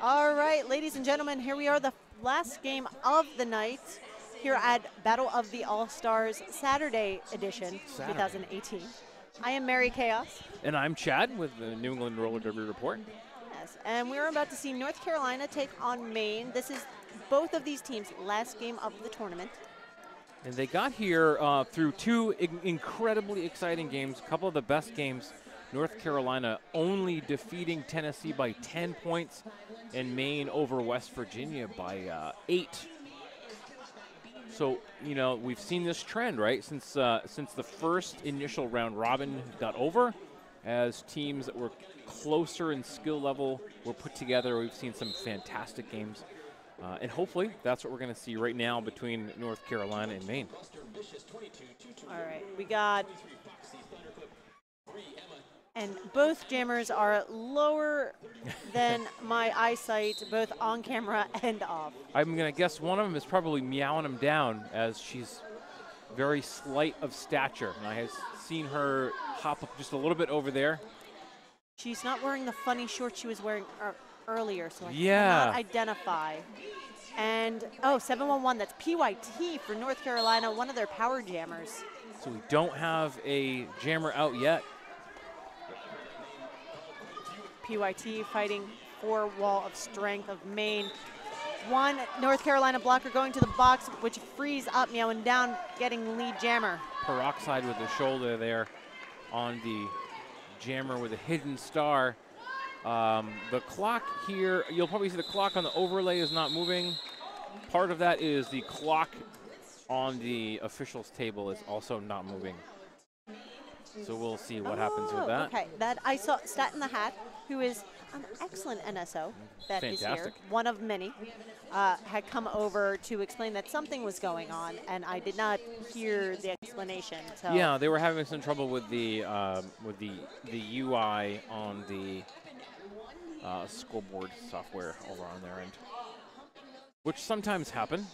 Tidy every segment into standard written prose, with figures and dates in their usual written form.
All right, ladies and gentlemen, here we are, the last game of the night here at Battle of the All-Stars Saturday edition, 2018. I am Mary Chaos. And I'm Chad with the New England Roller Derby Report. Yes, and we're about to see North Carolina take on Maine. This is both of these teams' last game of the tournament. And they got here through two incredibly exciting games, a couple of the best games. North Carolina only defeating Tennessee by 10 points, and Maine over West Virginia by 8. So, you know, we've seen this trend, right, since the first initial round robin got over. As teams that were closer in skill level were put together, we've seen some fantastic games. And hopefully that's what we're going to see right now between North Carolina and Maine. All right, we got... And both jammers are lower than my eyesight, both on camera and off. I'm going to guess one of them is probably meowing him down, as she's very slight of stature. And I have seen her hop up just a little bit over there. She's not wearing the funny shorts she was wearing earlier, so I yeah. cannot identify. And, oh, 711, that's PYT for North Carolina, one of their power jammers. So we don't have a jammer out yet. PYT fighting for Wall of Strength of Maine. One North Carolina blocker going to the box, which frees up, meowing down, getting lead jammer. Peroxide with the shoulder there on the jammer with a hidden star. The clock here, you'll probably see the clock on the overlay is not moving. Part of that is the clock on the officials table is also not moving. So we'll see what happens with that. Okay, that I saw Stat in the Hat, who is an excellent NSO that is here, one of many, had come over to explain that something was going on, and I did not hear the explanation. So yeah, they were having some trouble with the UI on the scoreboard software over on their end, which sometimes happens.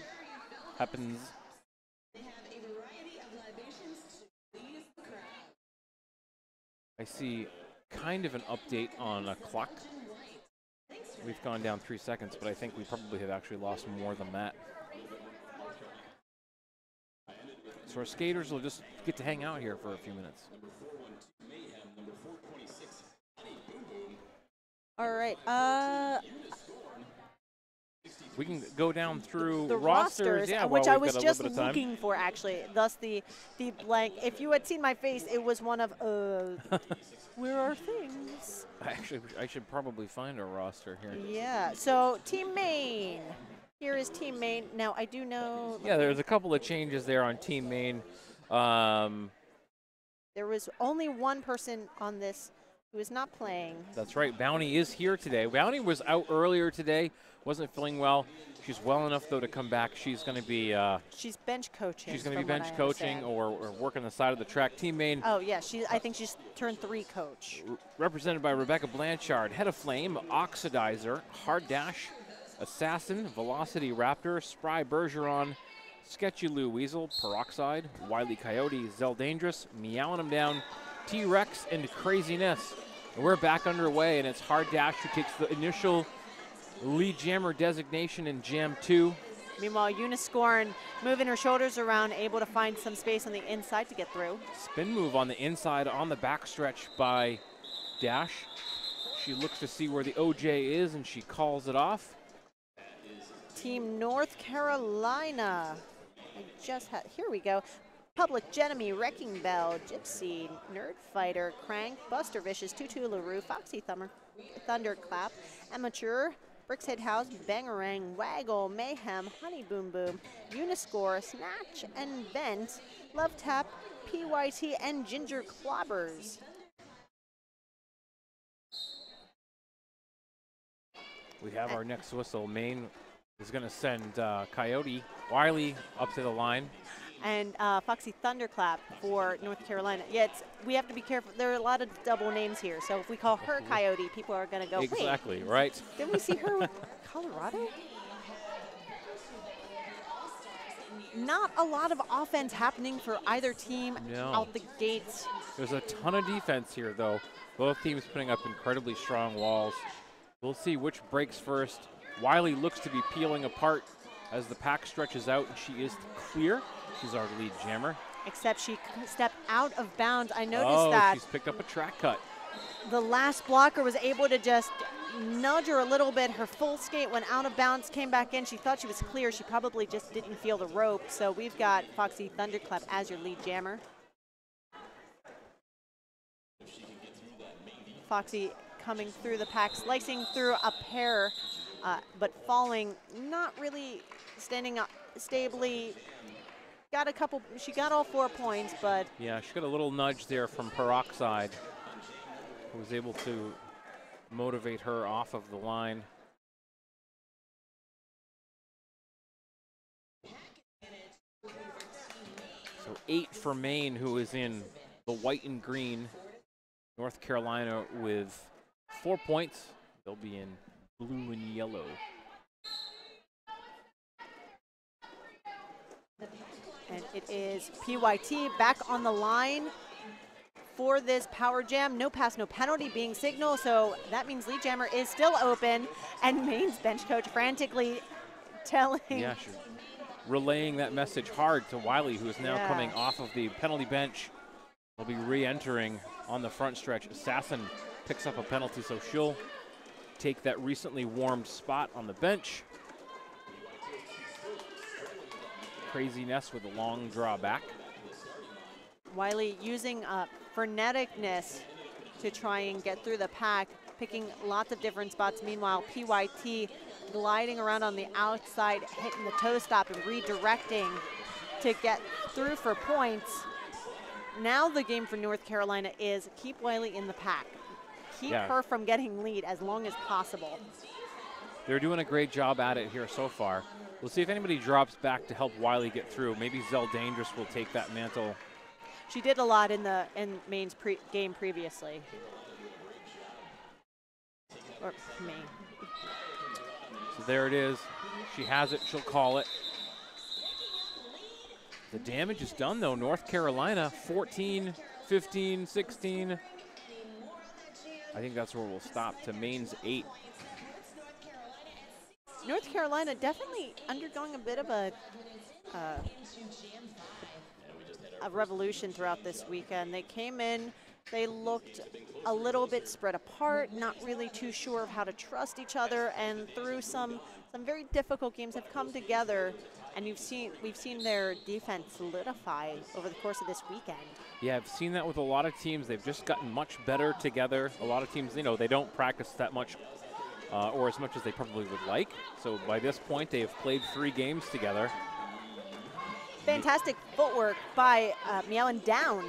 I see kind of an update on a clock. We've gone down 3 seconds, but I think we probably have actually lost more than that. So our skaters will just get to hang out here for a few minutes. All right. We can go down through the rosters, yeah, which I was just looking for, actually. Thus the blank. If you had seen my face, it was one of where are things? Actually, I should probably find a roster here. Yeah. So Team Maine. Here is Team Maine. Now I do know. Yeah, there's a couple of changes there on Team Maine. There was only one person on this who is not playing. That's right. Bounty is here today. Bounty was out earlier today. Wasn't feeling well. She's well enough, though, to come back. She's going to be... she's bench coaching. She's going to be bench coaching or working the side of the track. Team Maine... Oh, yeah. I think she's turned 3 coach. Represented by Rebecca Blanchard. Head of Flame, Oxidizer, Hard Dash, Assassin, Velocity Raptor, Spry Bergeron, Sketchy Lou Weasel, Peroxide, Wily Coyote, Zell Dangerous, Meowing Him Down, T-Rex, and Craziness. And we're back underway, and it's Hard Dash who takes the initial lead jammer designation in Jam 2. Meanwhile, Uniscorn moving her shoulders around, able to find some space on the inside to get through. Spin move on the inside on the backstretch by Dash. She looks to see where the OJ is, and she calls it off. Team North Carolina. Here we go. Public Genemy, Wrecking Bell, Gypsy, Nerd Fighter, Crank, Buster Vicious, Tutu LaRue, Foxy Thunderclap, Amateur, Brick's Head House, Bangarang, Waggle, Mayhem, Honey Boom Boom, Uniscore, Snatch and Bent, Love Tap, PYT, and Ginger Clobbers. We have our next whistle. Maine is going to send Coyote Wiley up to the line. And Foxy Thunderclap for North Carolina. Yeah, we have to be careful. There are a lot of double names here. So if we call her Coyote, people are going to go, exactly, wait, right? Didn't we see her with Colorado? Not a lot of offense happening for either team out the gates. There's a ton of defense here, though. Both teams putting up incredibly strong walls. We'll see which breaks first. Wiley looks to be peeling apart as the pack stretches out, and she is clear. She's our lead jammer. Except she stepped out of bounds. I noticed that. She's picked up a track cut. The last blocker was able to just nudge her a little bit. Her full skate went out of bounds, came back in. She thought she was clear. She probably just didn't feel the rope. So we've got Foxy Thunderclap as your lead jammer. Foxy coming through the pack, slicing through a pair, but falling, not really standing up stably. Got a couple, she got all 4 points, but. Yeah, she got a little nudge there from Peroxide, who was able to motivate her off of the line. So 8 for Maine, who is in the white and green. North Carolina with 4 points. They'll be in blue and yellow. And it is PYT back on the line for this power jam. No pass, no penalty being signaled, so that means lead jammer is still open, and Maine's bench coach frantically telling. Yeah, she's relaying that message hard to Wiley, who is now coming off of the penalty bench. Will be re-entering on the front stretch. Assassin picks up a penalty, so she'll take that recently warmed spot on the bench. Craziness with a long draw back. Wiley using freneticness to try and get through the pack, picking lots of different spots. Meanwhile, PYT gliding around on the outside, hitting the toe stop and redirecting to get through for points. Now the game for North Carolina is keep Wiley in the pack. Keep her from getting lead as long as possible. They're doing a great job at it here so far. We'll see if anybody drops back to help Wiley get through. Maybe Zell Dangerous will take that mantle. She did a lot in Maine's game previously. Or Maine. So there it is. She has it. She'll call it. The damage is done, though. North Carolina, 14, 15, 16. I think that's where we'll stop, to Maine's 8. North Carolina definitely undergoing a bit of a revolution throughout this weekend. They came in, they looked a little bit spread apart, not really too sure of how to trust each other, and through some very difficult games have come together. And we've seen their defense solidify over the course of this weekend. Yeah, I've seen that with a lot of teams. They've just gotten much better together. A lot of teams, you know, they don't practice that much or as much as they probably would like. So by this point, they have played 3 games together. Fantastic footwork by Meowen down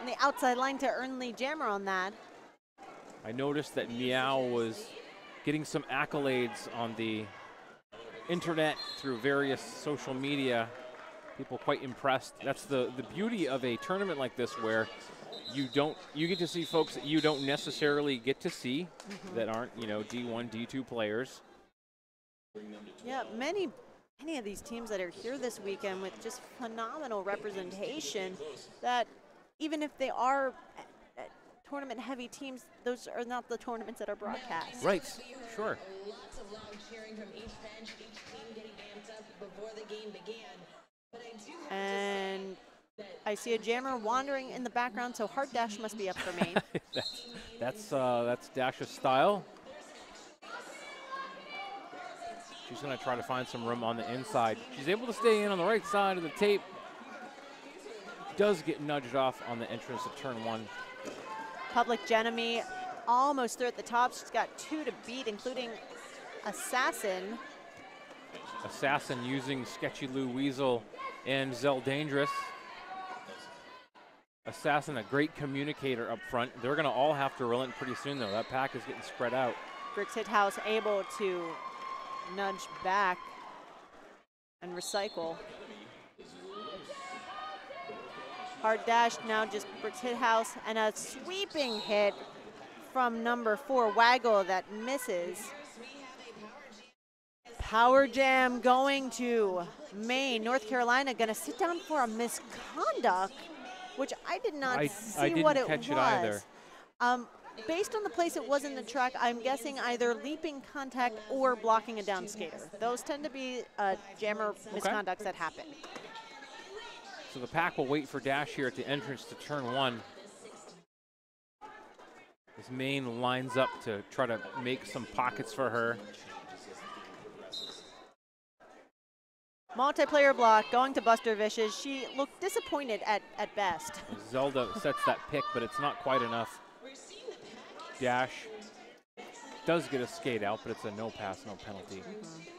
on the outside line to earn lead jammer on that. I noticed that Meow was getting some accolades on the internet through various social media. People quite impressed. That's the beauty of a tournament like this, where you get to see folks that you don't necessarily get to see that aren't, you know, D1, D2 players. Yeah, many of these teams that are here this weekend with just phenomenal representation, that even if they are tournament heavy teams, those are not the tournaments that are broadcast. Right, sure. Lots of loud cheering from each bench, each team getting amped up before the game began. But I do have and I see a jammer wandering in the background, so hard dash must be up for Maine. that's Dash's style. She's going to try to find some room on the inside. She's able to stay in on the right side of the tape. Does get nudged off on the entrance of turn 1. Public Genemy almost through at the top. She's got 2 to beat, including Assassin. Assassin using Sketchy Lou Weasel and Zell Dangerous. Assassin, a great communicator up front. They're going to all have to relent pretty soon, though. That pack is getting spread out. Brooks Hithouse able to nudge back and recycle. Hard dash now just Brooks Hithouse, and a sweeping hit from number 4, Waggle, that misses. Power jam going to Maine. North Carolina going to sit down for a misconduct, which I did not see what it was. I didn't catch it either. Based on the place it was in the track, I'm guessing either leaping contact or blocking a down skater. Those tend to be jammer misconducts that happen. So the pack will wait for Dash here at the entrance to turn 1. As Maine lines up to try to make some pockets for her. Multiplayer block going to Buster Vicious. She looked disappointed at best. Zelda sets that pick, but it's not quite enough. Dash does get a skate out, but it's a no pass, no penalty.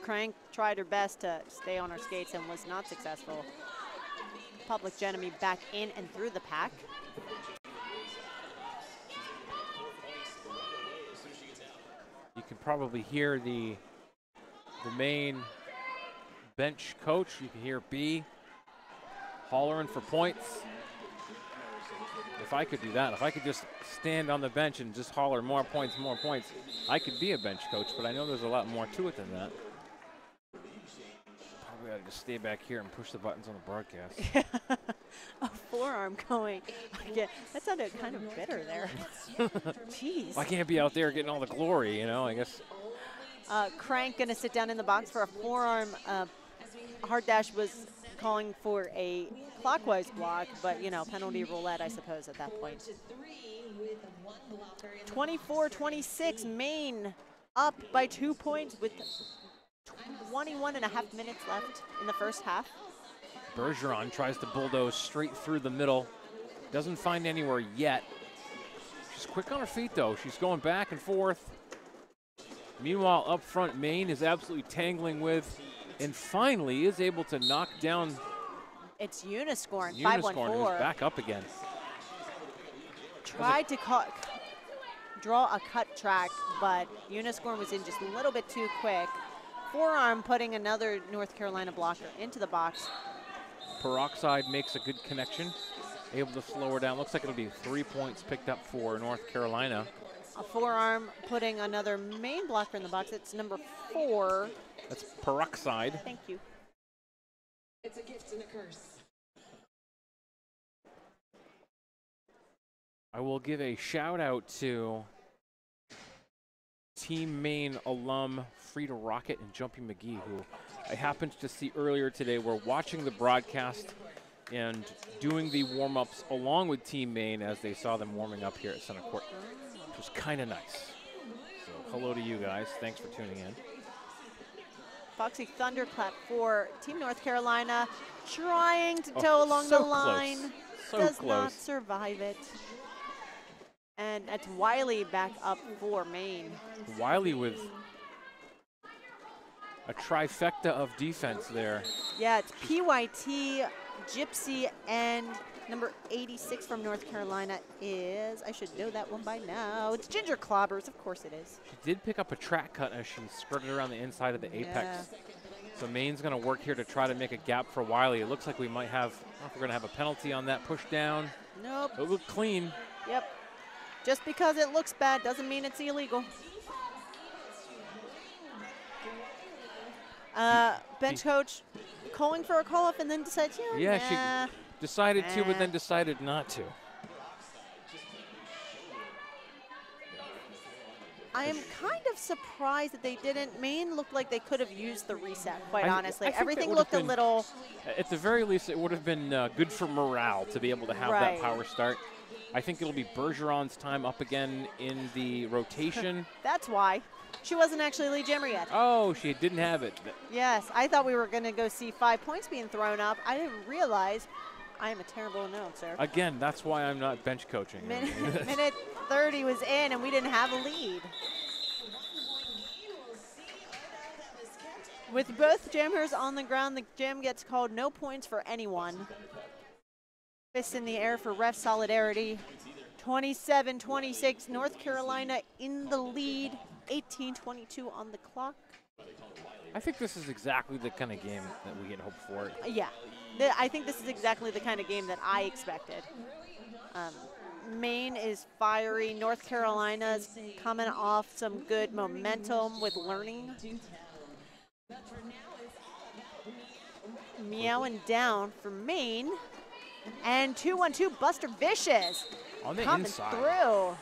Crank tried her best to stay on her skates and was not successful. Public Enemy back in and through the pack. You can probably hear the main bench coach. You can hear B hollering for points. If I could do that, if I could just stand on the bench and just holler more points, I could be a bench coach, but I know there's a lot more to it than that. Probably ought to just stay back here and push the buttons on the broadcast. A forearm going. Yeah, that sounded kind of bitter there. Jeez. I can't be out there getting all the glory, you know, I guess. Crank going to sit down in the box for a forearm. Hard Dash was calling for a clockwise block, but, you know, penalty roulette, I suppose, at that point. 24-26, Maine up by 2 points with 21.5 minutes left in the first half. Bergeron tries to bulldoze straight through the middle. Doesn't find anywhere yet. She's quick on her feet, though. She's going back and forth. Meanwhile, up front, Maine is absolutely tangling with, and finally is able to knock down. It's Uniscorn, 5-1-4. Who's back up again. Tried to draw a cut track, but Uniscorn was in just a little bit too quick. Forearm putting another North Carolina blocker into the box. Peroxide makes a good connection, able to slow her down. Looks like it'll be 3 points picked up for North Carolina. A forearm putting another Maine blocker in the box. It's number 4. That's Peroxide. Thank you. It's a gift and a curse. I will give a shout out to Team Maine alum Frida Rocket and Jumpy McGee, who I happened to see earlier today. We're watching the broadcast and doing the warm-ups along with Team Maine as they saw them warming up here at Center Court, which was kind of nice. So hello to you guys. Thanks for tuning in. Foxy Thunderclap for Team North Carolina, trying to toe along the line. Does not survive it. And that's Wiley back up for Maine. Wiley with a trifecta of defense there. Yeah, it's PYT, Gypsy, and number 86 from North Carolina is, I should know that one by now, it's Ginger Clobbers, of course it is. She did pick up a track cut as she skirted around the inside of the apex. So Maine's gonna work here to try to make a gap for Wiley. It looks like we might have, I don't know if we're gonna have a penalty on that push down. Nope. It looked clean. Yep. Just because it looks bad doesn't mean it's illegal. Bench coach calling for a call-up and then decides, yeah, she decided to, but then decided not to. I am kind of surprised that they didn't. Maine looked like they could have used the reset, quite honestly. Everything looked a little... At the very least, it would have been good for morale to be able to have that power start. I think it'll be Bergeron's time up again in the rotation. That's why. She wasn't actually lead jammer yet. Oh, she didn't have it. Yes, I thought we were going to go see 5 points being thrown up. I didn't realize I am a terrible announcer. Again, that's why I'm not bench coaching. Minute 30 was in, and we didn't have a lead. With both jammers on the ground, the jam gets called. No points for anyone. Fists in the air for ref solidarity. 27-26, North Carolina in the lead. 18-22 on the clock. I think this is exactly the kind of game that we can hope for. Yeah, I think this is exactly the kind of game that I expected. Maine is fiery. North Carolina's coming off some good momentum with learning. Meowing down for Maine. And 2-1-2, Buster Vicious on the coming inside. Through.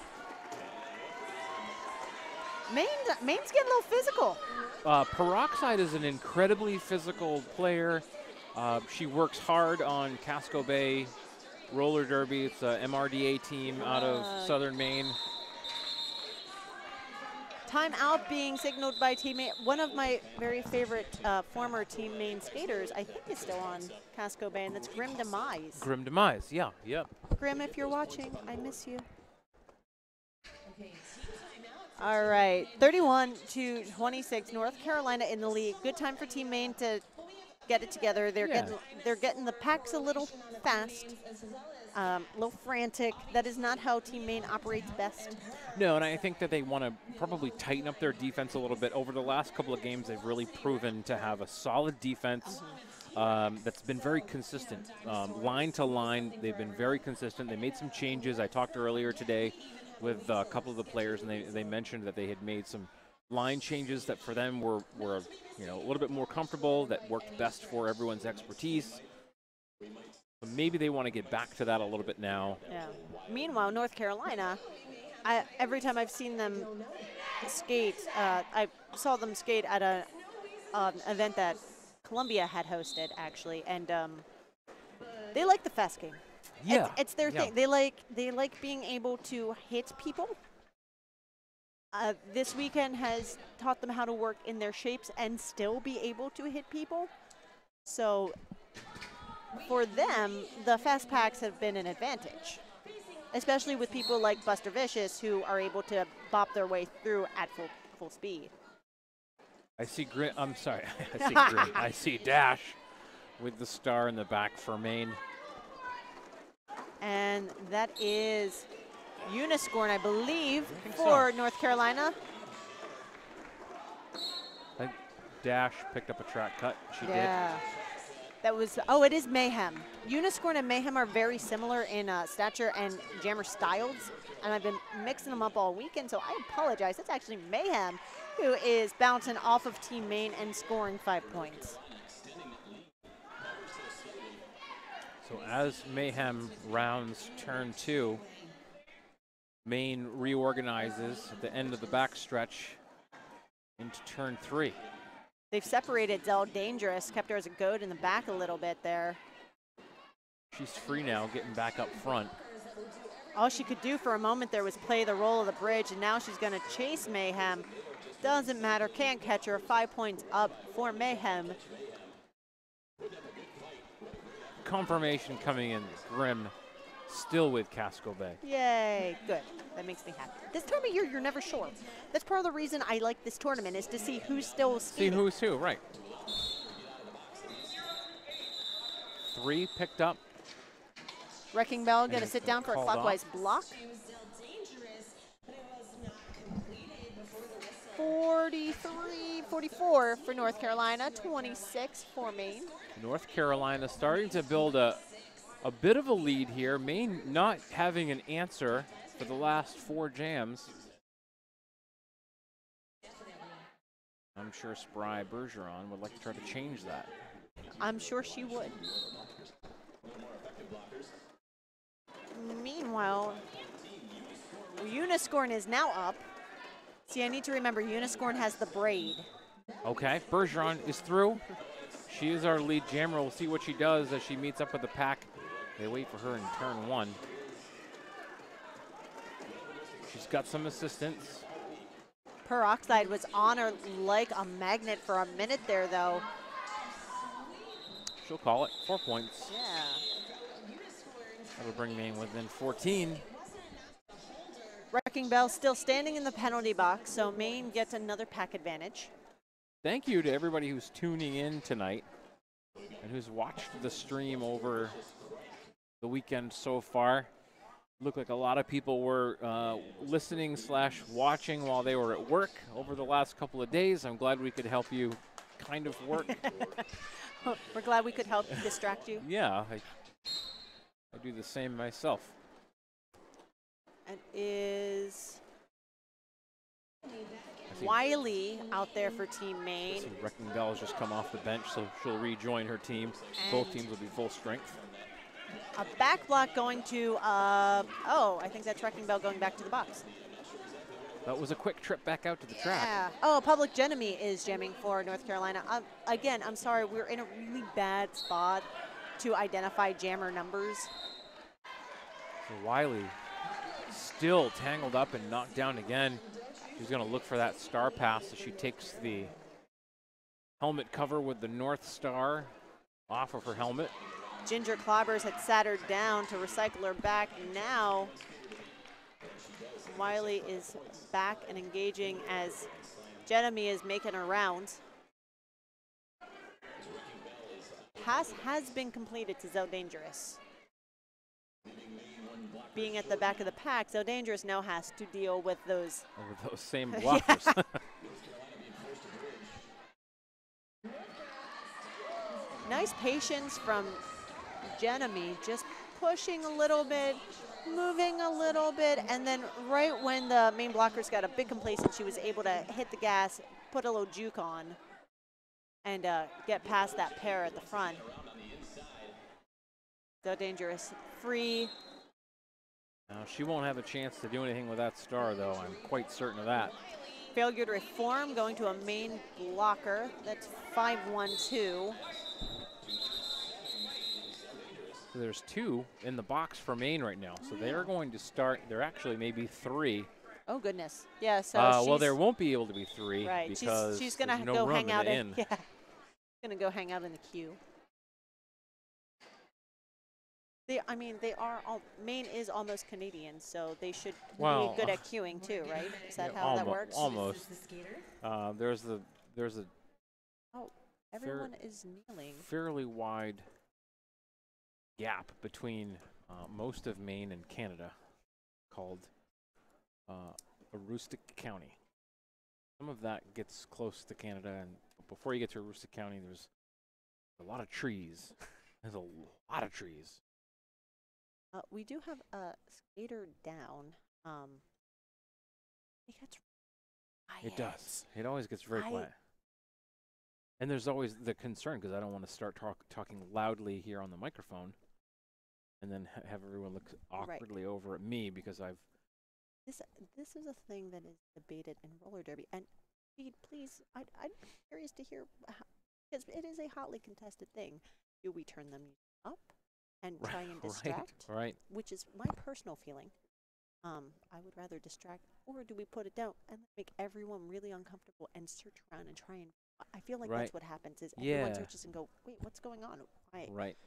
Maine's getting a little physical. Peroxide is an incredibly physical player. She works hard on Casco Bay roller derby. It's a MRDA team out of southern Maine. Timeout being signaled by teammate. One of my very favorite former Team Maine skaters, I think, is still on Casco Bay, and that's Grim Demise. Grim Demise, yeah, yep. Grim, if you're watching, I miss you. All right, 31-26, North Carolina in the lead. Good time for Team Maine to get it together. They're getting the packs a little fast, a little frantic. That is not how Team Maine operates best. No, and I think that they want to probably tighten up their defense a little bit. Over the last couple of games, they've really proven to have a solid defense that's been very consistent. Line to line, they've been very consistent. They made some changes. I talked earlier today with a couple of the players, and they mentioned that they had made some line changes that for them were a little bit more comfortable, that worked best for everyone's expertise. But maybe they want to get back to that a little bit now. Yeah. Meanwhile, North Carolina, every time I've seen them skate, I saw them skate at an event that Columbia had hosted, actually, and they like the fast game. Yeah, it's their thing. They like being able to hit people. This weekend has taught them how to work in their shapes and still be able to hit people. So for them, the fast packs have been an advantage, especially with people like Buster Vicious, who are able to bop their way through at full speed. I see Grim. I'm sorry. I see Grim. I see Dash with the star in the back for Maine. And that is Uniscorn, I believe, for North Carolina. I think Dash picked up a track cut. She did. That was, it is Mayhem. Uniscorn and Mayhem are very similar in stature and jammer styles, and I've been mixing them up all weekend, so I apologize. It's actually Mayhem who is bouncing off of Team Maine and scoring 5 points. So as Mayhem rounds turn 2, Maine reorganizes at the end of the backstretch into turn 3. They've separated Dell Dangerous, kept her as a goat in the back a little bit there. She's free now, getting back up front. All she could do for a moment there was play the role of the bridge, and now she's going to chase Mayhem. Doesn't matter, can't catch her. 5 points up for Mayhem. Confirmation coming in, Grim still with Casco Bay. Yay, good. That makes me happy. This time of year, you're never sure. That's part of the reason I like this tournament, is to see who's still skating. See who's who, right. 3 picked up. Wrecking Bell going to sit down for a clockwise block. 43-44 for North Carolina, 26 for Maine. North Carolina starting to build a bit of a lead here. Maine not having an answer for the last 4 jams. I'm sure Spry Bergeron would like to try to change that. I'm sure she would. Meanwhile, Uniscorn is now up. See, I need to remember Uniscorn has the braid. Okay, Bergeron is through. She is our lead jammer. We'll see what she does as she meets up with the pack. They wait for her in turn 1. She's got some assistance. Peroxide was on her like a magnet for a minute there, though. She'll call it. 4 points. Yeah. That'll bring Maine within 14. Wrecking Bell still standing in the penalty box, so Maine gets another pack advantage. Thank you to everybody who's tuning in tonight and who's watched the stream over the weekend so far. Looked like a lot of people were listening/watching while they were at work over the last couple of days. I'm glad we could help you kind of work. We're glad we could help distract you. Yeah, I do the same myself. It is Wiley out there for Team Maine. See, Wrecking Bell has just come off the bench, so she'll rejoin her team. Both teams will be full strength. A back block going to, I think that's Wrecking Bell going back to the box. That was a quick trip back out to the track. Yeah. Oh, Public Enemy is jamming for North Carolina. Again, I'm sorry, we're in a really bad spot to identify jammer numbers. So Wiley still tangled up and knocked down again. She's going to look for that star pass as she takes the helmet cover with the North Star off of her helmet. Ginger Clobbers had sat her down to recycle her back. Now Wiley is back and engaging as Jeremy is making her rounds. Pass has been completed to Zo Dangerous. Being at the back of the pack, Zo Dangerous now has to deal with those same blockers. Nice patience from Jeremy, just pushing a little bit, moving a little bit, and then right when the main blockers got a big complacent, she was able to hit the gas, put a little juke on, and get past that pair at the front. So Dangerous, free. Now, she won't have a chance to do anything with that star, though. I'm quite certain of that. Failure to reform, going to a main blocker. That's 5-1-2. So there's 2 in the box for Maine right now. So they are going to start. There actually may be 3. Oh goodness, yeah. So well, there won't be able to be 3 right. because she's gonna no go room hang out in. Yeah, gonna go hang out in the queue. I mean, they are all. Maine is almost Canadian, so they should be good at queuing too, right? Is that how that works? Almost. There's a. Oh, everyone is kneeling. Fairly wide gap between most of Maine and Canada, called Aroostook County. Some of that gets close to Canada, and before you get to Aroostook County, there's a lot of trees. There's a lot of trees. We do have a skater down. It gets quiet. It does. It always gets very quiet. And there's always the concern, because I don't want to start talking loudly here on the microphone and then have everyone look awkwardly over at me because I've... This is a thing that is debated in roller derby. And please, I'm curious to hear, because it is a hotly contested thing. Do we turn them up and try and distract? Right. Which is my personal feeling. I would rather distract, or do we put it down and make everyone really uncomfortable and search around and try and... I feel like that's what happens is everyone searches and go, wait, what's going on? Why? Right.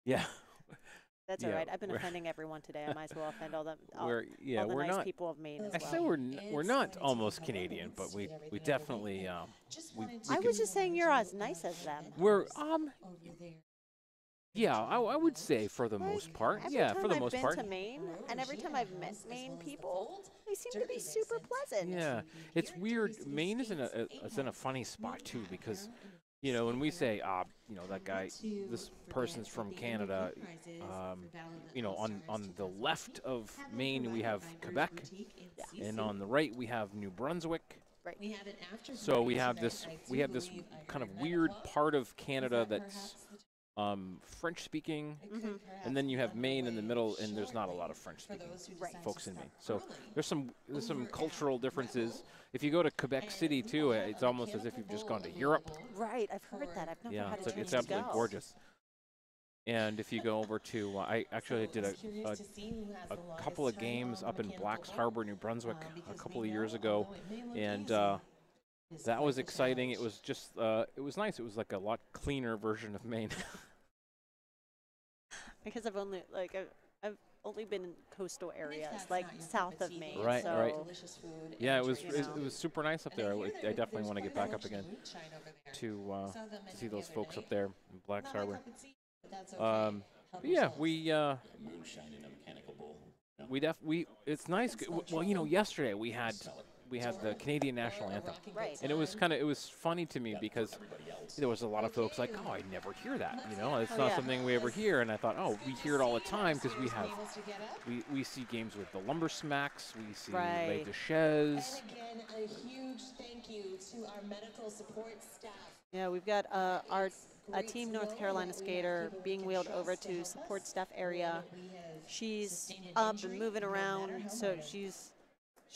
Yeah. That's all right. I've been offending everyone today. I might as well offend all the we're nice not, people of Maine as I well. say we're not almost Canadian, but we definitely I was just saying you're as nice as them. We're yeah, I would say for the most part. Yeah, for the most part. I've been to Maine, and every time I've met Maine people, they seem to be super pleasant. Yeah, it's weird. Maine is in a funny spot too, because you know, when we say, you know, that guy, this person's from Canada, you know, on the left of Maine we have Quebec, and on the right we have New Brunswick. Right. So we have this kind of weird part of Canada that's French speaking, and then you have Maine in the middle, and there's not a lot of French speaking folks in Maine. So there's some cultural differences. If you go to Quebec City too, it's almost as if you've just gone to Europe. Right, I've heard that. I've never had a chance to go. It's absolutely gorgeous. And if you go over to, I actually did a couple of games up in Blacks Harbor, New Brunswick, a couple of years ago, and that was exciting. It was just, it was nice. It was like a lot cleaner version of Maine. Because I've only been in coastal areas, like south of Maine. Right, so right. Yeah, it was super nice up there. I definitely want to get back up again to see those folks up there in Blacks Harbor. But yeah, it's nice. Well, you know, yesterday we had the Canadian national anthem, and it was funny to me because there was a lot of folks like, oh, I never hear that, you know, it's not something we ever hear, and I thought, oh, we hear it all the time because we see games with the Lumber Smacks, we see Les Duchesses. And again, a huge thank you to our medical support staff. Yeah, we've got a Team North Carolina skater being wheeled over to support staff area. She's up and moving around, so she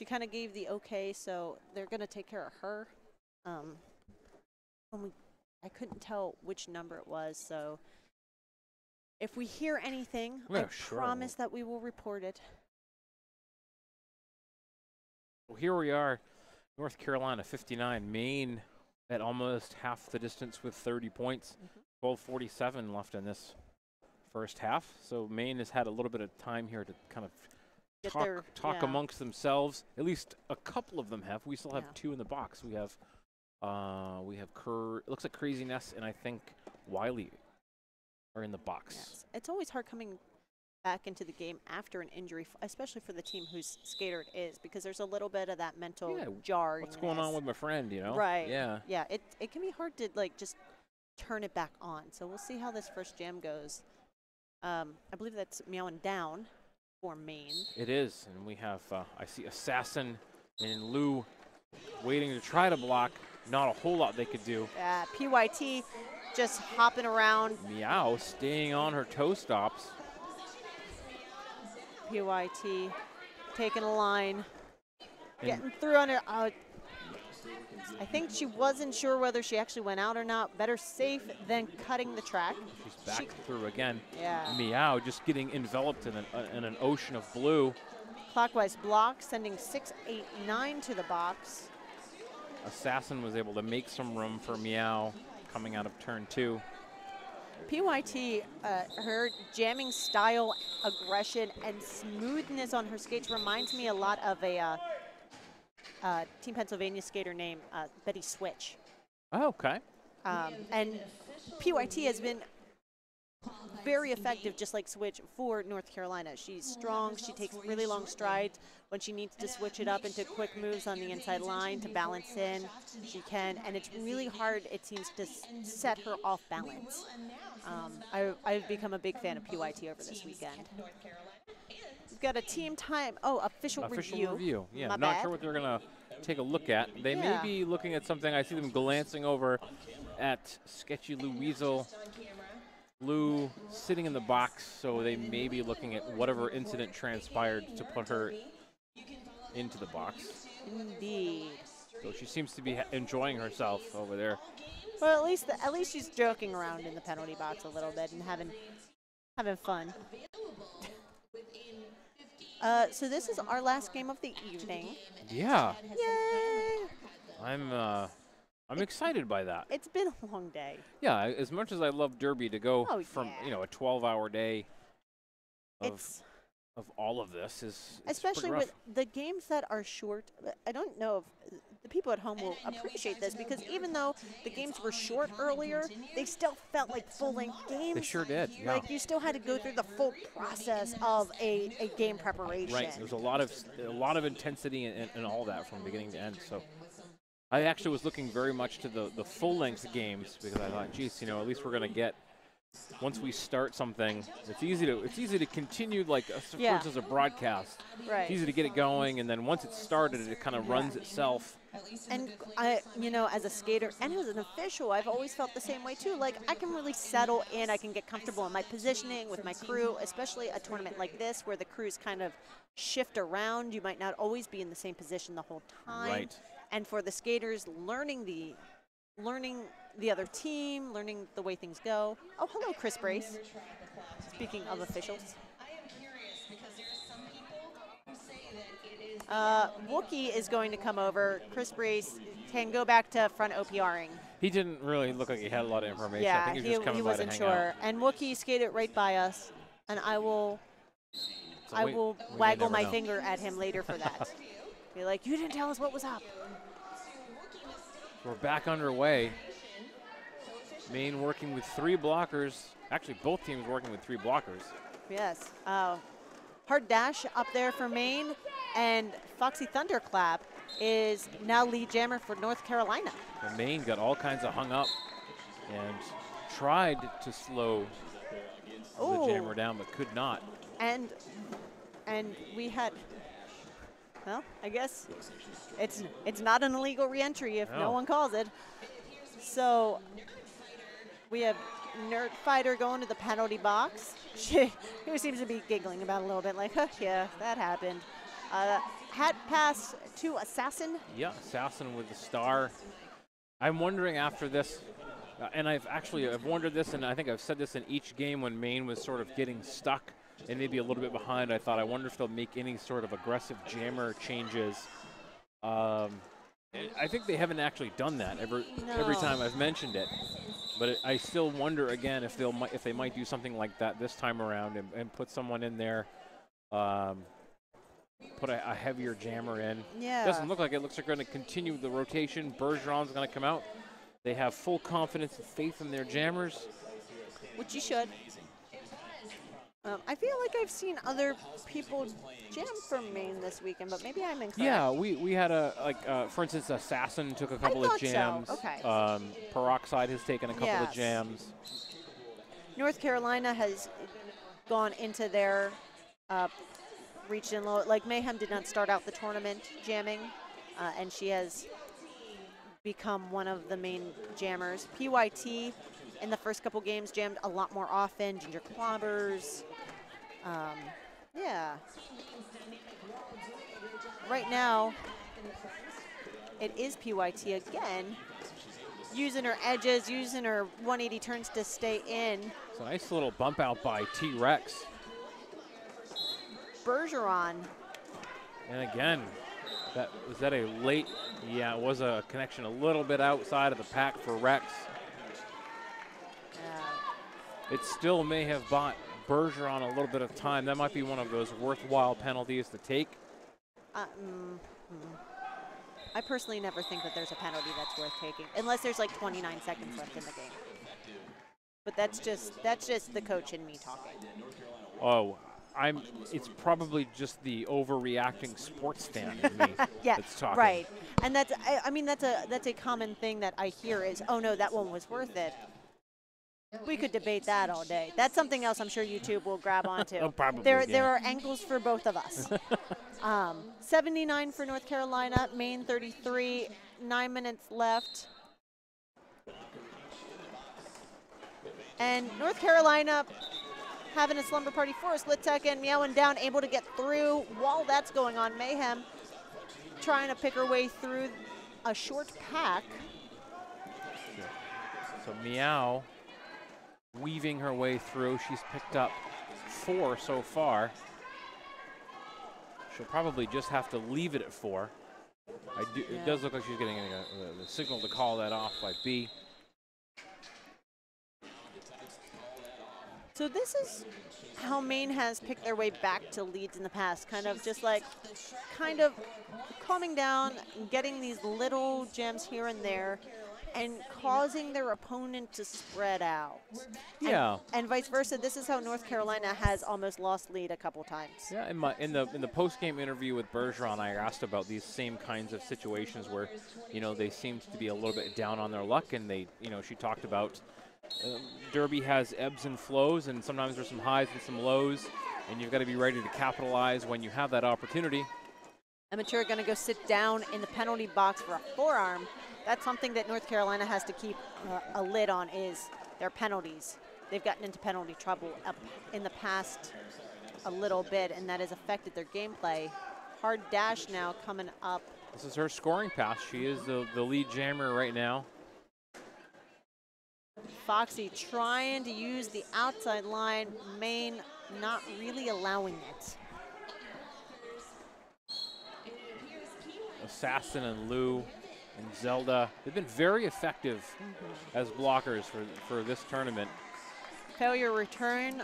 kind of gave the okay, so they're gonna take care of her. I couldn't tell which number it was, so if we hear anything, Yeah, I sure. promise that we will report it. Well, here we are, North Carolina 59, Maine at almost half the distance with 30 points. 12:47 left in this first half. So Maine has had a little bit of time here to kind of talk amongst themselves. At least a couple of them have. We still have two in the box. We have Kerr. It looks like Craziness and I think Wiley are in the box. Yes. It's always hard coming back into the game after an injury, especially for the team whose skater it is, because there's a little bit of that mental jar. What's going on with my friend, you know? Right. Yeah. Yeah, it can be hard to like just turn it back on. So we'll see how this first jam goes. I believe that's meowing down for Maine. It is, and we have, I see Assassin and Lou waiting to try to block. Not a whole lot they could do. PYT just hopping around. Meow staying on her toe stops. PYT taking a line, getting through on her. I think she wasn't sure whether she actually went out or not. Better safe than cutting the track. She's back through again. Yeah. Meow just getting enveloped in an ocean of blue. Clockwise block, sending 6-8-9 to the box. Assassin was able to make some room for Meow coming out of turn 2. PYT, her jamming style, aggression, and smoothness on her skates reminds me a lot of a Team Pennsylvania skater named Betty Switch. Oh, okay. And PYT has been very effective, just like Switch, for North Carolina. She's strong. She takes really long strides. When she needs to switch it up into quick moves on the inside line to balance in, she can. And it's really hard, it seems, to set her off balance. I've become a big fan of PYT over this weekend. We've got a team time. Oh, official review. Yeah, My not bad. sure what they're going to take a look at. They may be looking at something. I see them glancing over at Sketchy Lou Weasel. Lou sitting in the box, so they may be looking at whatever incident transpired to put her into the box. Indeed. So she seems to be enjoying herself over there. Well, at least she's joking around in the penalty box a little bit and having fun. So this is our last game of the evening. Yeah. Yay! I'm excited by that. It's been a long day. Yeah, as much as I love Derby, to go from a 12-hour day of all of this is especially with the games that are short. I don't know if the people at home will appreciate this, because even though the games were short earlier, they still felt like full-length games. They sure did. Yeah. Like you still had to go through the full process of a game preparation. Right. There was a lot of intensity and all that from beginning to end. So I actually was looking very much to the full-length games, because I thought, geez, at least we're going to get, once we start something, it's easy to continue, like for instance, as a broadcast. Right. It's easy to get it going, and then once it's started, it kind of runs itself. And as a skater and as an official, I've always felt the same way too. Like I can really settle in, I can get comfortable in my positioning with my crew, especially a tournament like this where the crews kind of shift around. You might not always be in the same position the whole time. Right. And for the skaters, learning the other team, learning the way things go. Oh, hello, Chris Brace. Speaking of officials. Wookie is going to come over. Chris Brace can go back to front OPRing. He didn't really look like he had a lot of information. Yeah, I think he was just coming by to wasn't hang sure. out. And Wookie skated right by us, and I will waggle my finger at him later for that. Be like, you didn't tell us what was up. We're back underway. Maine working with 3 blockers. Actually, both teams working with 3 blockers. Yes. Hard dash up there for Maine, and Foxy Thunderclap is now lead jammer for North Carolina. And Maine got all kinds of hung up and tried to slow the jammer down, but could not. And we had, well, I guess it's not an illegal reentry if no one calls it. So we have Nerd Fighter going to the penalty box. Who seems to be giggling about it a little bit, like, huh, yeah, that happened. Hat pass to Assassin. Yeah, Assassin with the star. I'm wondering after this, and I've wondered this, and I think I've said this in each game when Maine was sort of getting stuck and maybe a little bit behind. I wonder if they'll make any sort of aggressive jammer changes. I think they haven't actually done that every time I've mentioned it. But I still wonder again if they might do something like that this time around and put someone in there, put a heavier jammer in. Yeah. Doesn't look like it. Looks like they're going to continue the rotation. Bergeron's going to come out. They have full confidence and faith in their jammers. Which you should. I feel like I've seen other people jam from Maine this weekend, but maybe I'm incorrect. Yeah, we had for instance, Assassin took a couple of jams. So. Okay. Peroxide has taken a couple of jams. North Carolina has gone into their region low. Like Mayhem did not start out the tournament jamming, and she has become one of the main jammers. PYT in the first couple games jammed a lot more often. Ginger Clobbers. Yeah. Right now, it is PYT again, using her edges, using her 180 turns to stay in. It's a nice little bump out by T-Rex. Bergeron. And again, was that a late? Yeah, it was a connection a little bit outside of the pack for Rex. It still may have bought Bergeron a little bit of time. That might be one of those worthwhile penalties to take. I personally never think that there's a penalty that's worth taking, unless there's like 29 seconds left in the game. But that's just the coach and me talking. Oh, it's probably just the overreacting sports fan in me that's talking. Right. And that's a common thing that I hear is, oh no, that one was worth it. We could debate that all day. That's something else I'm sure YouTube will grab onto. Oh, probably. There are angles for both of us. 79 for North Carolina, Maine 33, 9 minutes left. And North Carolina having a slumber party for us. Litek and Meowing down, able to get through. While that's going on, Mayhem trying to pick her way through a short pack. So Meow weaving her way through. She's picked up 4 so far. She'll probably just have to leave it at 4. It does look like she's getting the signal to call that off by B. So this is how Maine has picked their way back to leads in the past, kind of calming down, getting these little gems here and there, and causing their opponent to spread out. Yeah. And vice versa. This is how North Carolina has almost lost lead a couple times. Yeah. In the post-game interview with Bergeron, I asked about these same kinds of situations where, they seemed to be a little bit down on their luck, and she talked about Derby has ebbs and flows, and sometimes there's some highs and some lows, and you've got to be ready to capitalize when you have that opportunity. Amateur going to go sit down in the penalty box for a forearm. That's something that North Carolina has to keep a lid on, is their penalties. They've gotten into penalty trouble up in the past a little bit, and that has affected their gameplay. Hard dash now coming up. This is her scoring pass. She is the lead jammer right now. Foxy trying to use the outside line. Maine not really allowing it. Assassin and Lou and Zelda, they've been very effective as blockers for this tournament. Failure return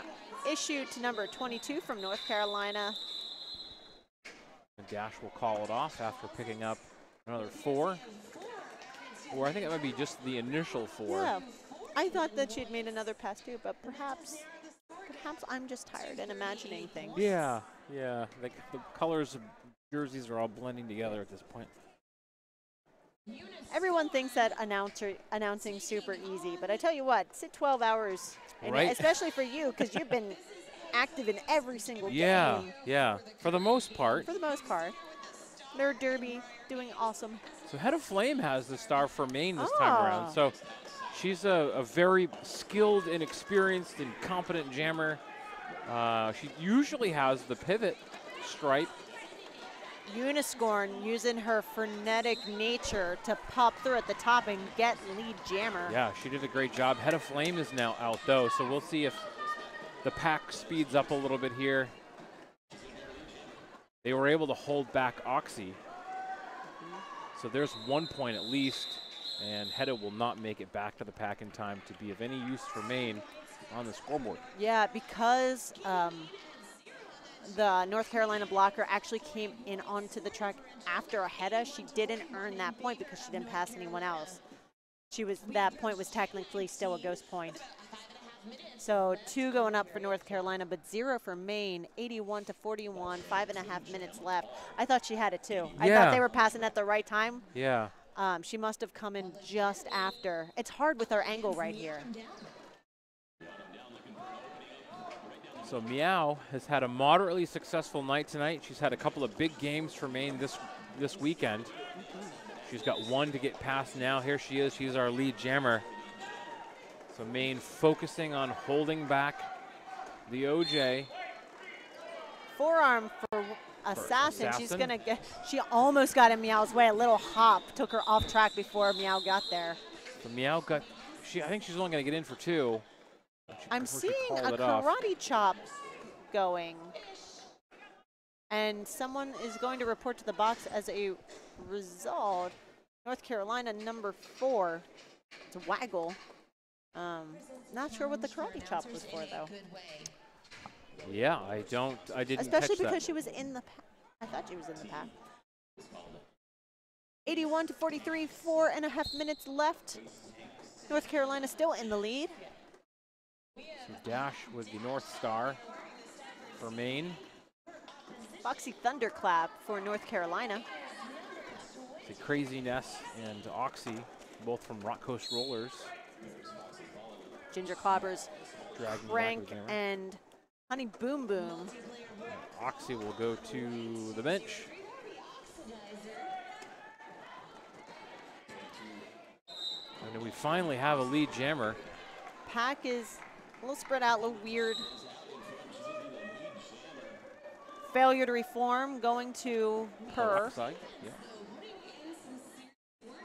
issued to number 22 from North Carolina. And Dash will call it off after picking up another 4. Or I think it might be just the initial 4. Yeah, I thought that she had made another pass too, but perhaps I'm just tired and imagining things. Yeah. The colors of jerseys are all blending together at this point. Everyone thinks that announcing super easy, but I tell you what, sit 12 hours, Right. Especially for you, because you've been active in every single game. Yeah, for the most part. For the most part. Nerd Derby doing awesome. So Head of Flame has the star for Maine this time around. So she's a very skilled and experienced and competent jammer. She usually has the pivot stripe. Uniscorn using her frenetic nature to pop through at the top and get lead jammer. Yeah, she did a great job. Head of Flame is now out though, so we'll see if the pack speeds up a little bit here. They were able to hold back Oxy. So there's 1 point at least, and Hedda will not make it back to the pack in time to be of any use for Maine on the scoreboard. Yeah, because the North Carolina blocker actually came in onto the track after Hedda, she didn't earn that point because she didn't pass anyone else. That point was technically still a ghost point. So 2 going up for North Carolina, but 0 for Maine, 81-41, 5.5 minutes left. I thought she had it too. I thought they were passing at the right time. Yeah. She must have come in just after. It's hard with our angle right here. So Meow has had a moderately successful night tonight. She's had a couple of big games for Maine this weekend. She's got 1 to get past now. Here she is. She's our lead jammer. So Maine focusing on holding back the OJ. Forearm for Assassin. She's gonna get. She almost got in Meow's way. A little hop took her off track before Meow got there. So Meow got. I think she's only gonna get in for 2. I'm seeing a karate chop going, and someone is going to report to the box as a result. North Carolina number 4 to Waggle. Not sure what the karate chop was for though. Yeah, I didn't. Especially catch because that. she was in the pack. I thought she was in the pack. 81-43, 4.5 minutes left. North Carolina still in the lead. So Dash with the North Star for Maine. Foxy Thunderclap for North Carolina. The Crazy Ness and Oxy, both from Rock Coast Rollers. Ginger Clobbers, Dragging Crank, back and Honey Boom Boom. Oxy will go to the bench. And then we finally have a lead jammer. Pack is a little spread out, a little weird. Failure to reform going to her. Side. Yeah.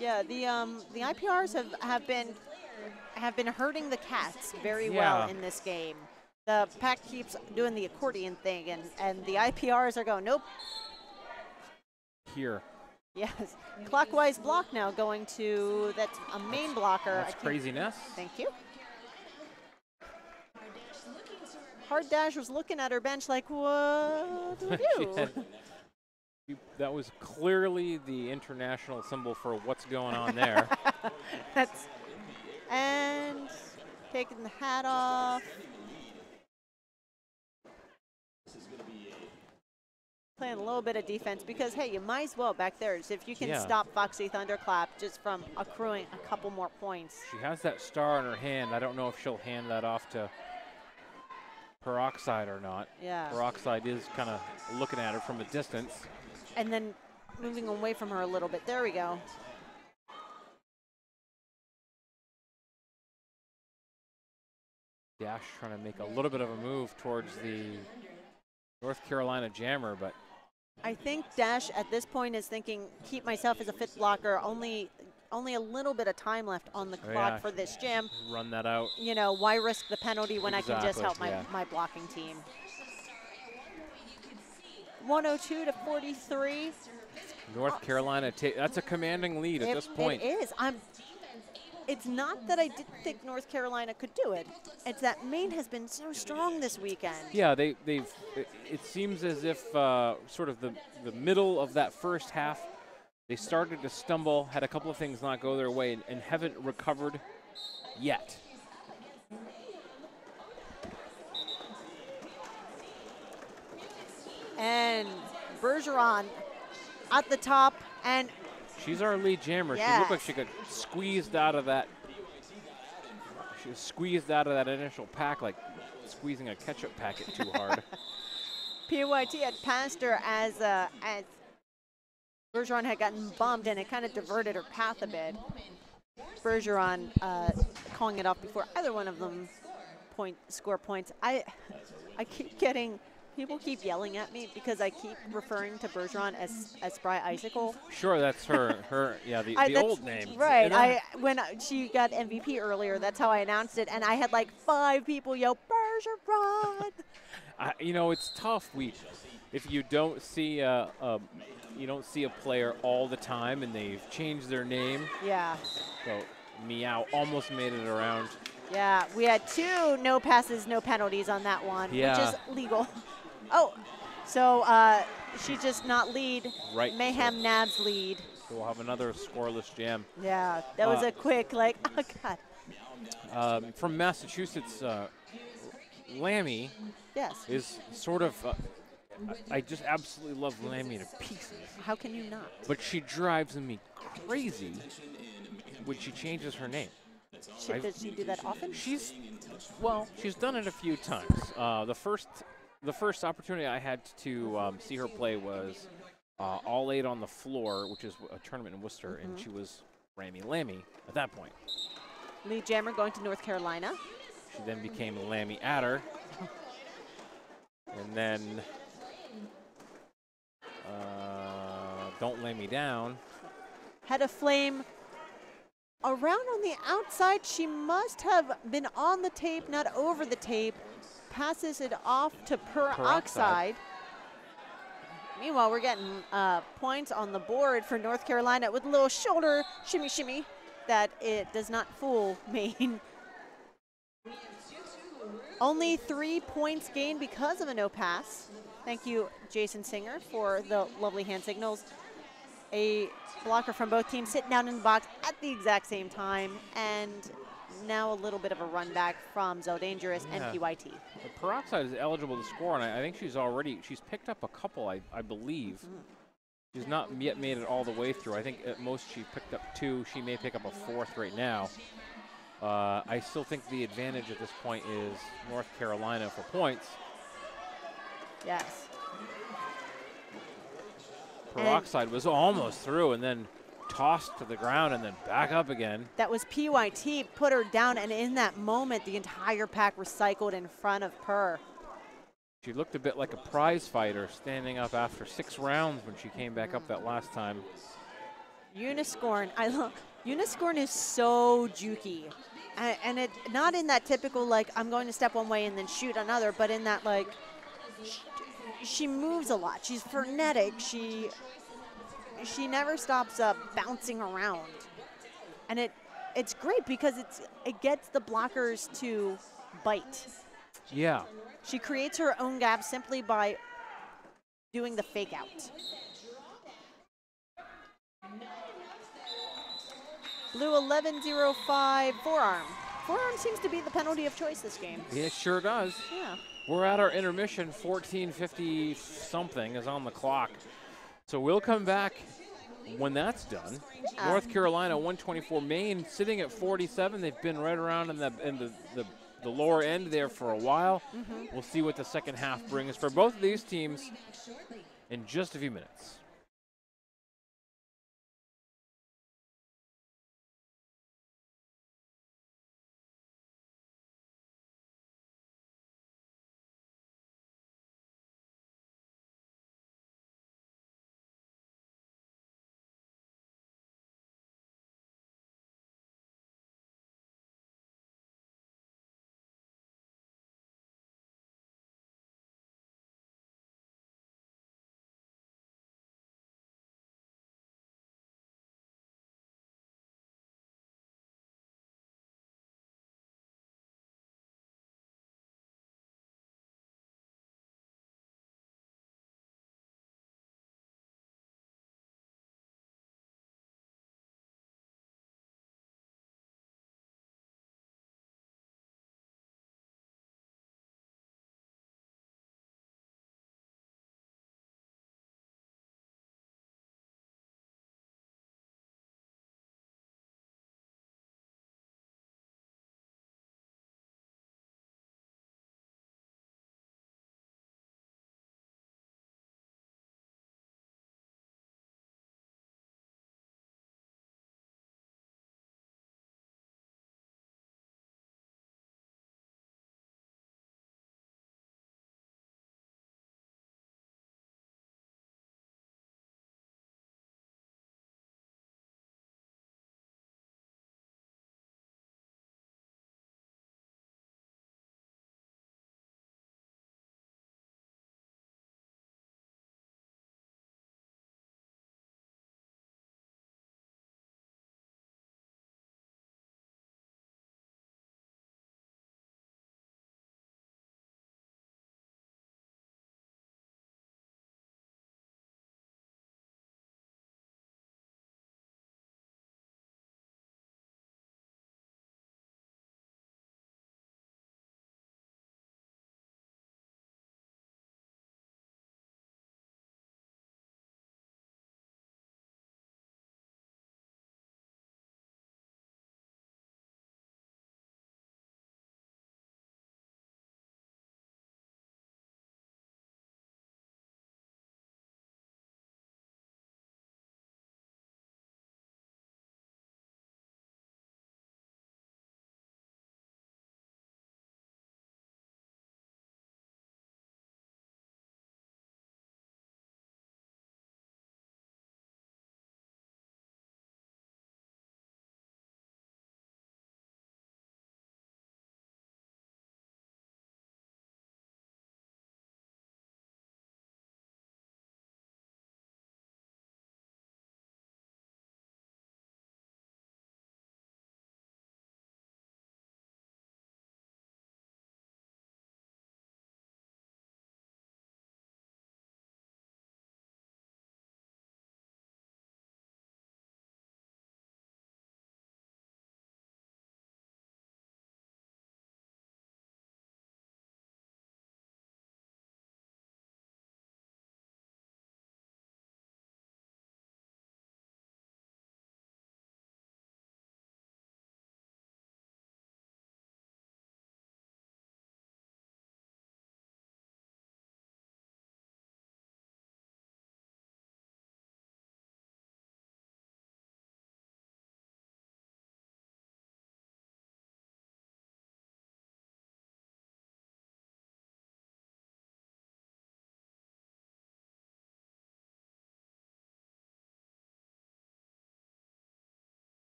Yeah, the IPRs have been hurting the Cats very well in this game. The pack keeps doing the accordion thing, and the IPRs are going, nope. Here. Yes, clockwise block now going to, that's a main blocker. That's Craziness. Thank you. Hard Dash was looking at her bench like, what do we do? That was clearly the international symbol for what's going on there. And taking the hat off. Playing a little bit of defense because, hey, you might as well back there. So if you can stop Foxy Thunderclap just from accruing a couple more points. She has that star in her hand. I don't know if she'll hand that off to Peroxide or not. Yeah. Peroxide is kind of looking at her from a distance. And then moving away from her a little bit. There we go. Dash trying to make a little bit of a move towards the North Carolina jammer, but I think Dash at this point is thinking, keep myself as a fifth blocker, only a little bit of time left on the clock for this jam. Run that out. You know, why risk the penalty when I can just help my blocking team? 102-43. North Carolina, that's a commanding lead at this point. It is. It's not that I didn't think North Carolina could do it. It's that Maine has been so strong this weekend. Yeah, it seems as if sort of the middle of that first half, they started to stumble, had a couple of things not go their way, and haven't recovered yet. And Bergeron at the top, and she's our lead jammer. Yes. She looked like she got squeezed out of that. She was squeezed out of that initial pack like squeezing a ketchup packet too hard. PYT had passed her as Bergeron had gotten bumped, and it kind of diverted her path a bit. Bergeron calling it off before either one of them score points. I keep getting, people keep yelling at me because I keep referring to Bergeron as Spry Icicle. Sure, that's her yeah, the old name. Right. When she got MVP earlier, that's how I announced it, and I had like 5 people yell, Bergeron! You know, it's tough. If you don't see a player all the time and they've changed their name. Yeah. So Meow almost made it around. Yeah, we had 2 no passes, no penalties on that one, yeah. which is legal. Oh, so she just not lead. Right. Mayhem Nabs lead. So we'll have another scoreless jam. Yeah, that was a quick, like, oh, God. From Massachusetts, Lammy is sort of, I just absolutely love Lammy to pieces. How can you not? But she drives me crazy when she changes her name. Does she do that often? She's done it a few times. The first opportunity I had to see her play was All 8 on the Floor, which is a tournament in Worcester, and she was Ramy Lammy at that point. Lee Jammer going to North Carolina. She then became Lammy Adder. And then Don't Lay Me Down. Had a flame around on the outside. She must have been on the tape, not over the tape. Passes it off to Peroxide. Meanwhile, we're getting points on the board for North Carolina with a little shoulder shimmy that it does not fool Maine. Only 3 points gained because of a no pass. Thank you, Jason Singer, for the lovely hand signals. A blocker from both teams sitting down in the box at the exact same time, and now a little bit of a run back from Zo Dangerous and PYT. Peroxide is eligible to score, and I think she's picked up a couple, I believe. She's not yet made it all the way through. I think at most she picked up 2. She may pick up a 4th right now. I still think the advantage at this point is North Carolina for points. Yes. Peroxide was almost through and then tossed to the ground and then back up again. That was PYT, put her down, and in that moment, the entire pack recycled in front of Per. She looked a bit like a prize fighter standing up after 6 rounds when she came back up that last time. Uniscorn, Uniscorn is so jukey. And it not in that typical, like, I'm going to step one way and then shoot another, but in that, like, she moves a lot. She's frenetic. She never stops bouncing around. And it's great because it gets the blockers to bite. Yeah. She creates her own gap simply by doing the fake out. Blue 11-05 forearm. Forearm seems to be the penalty of choice this game. It sure does. Yeah. We're at our intermission. 14:50 something is on the clock. So we'll come back when that's done. North Carolina 124, Maine sitting at 47. They've been right around in the lower end there for a while. We'll see what the second half brings for both of these teams in just a few minutes.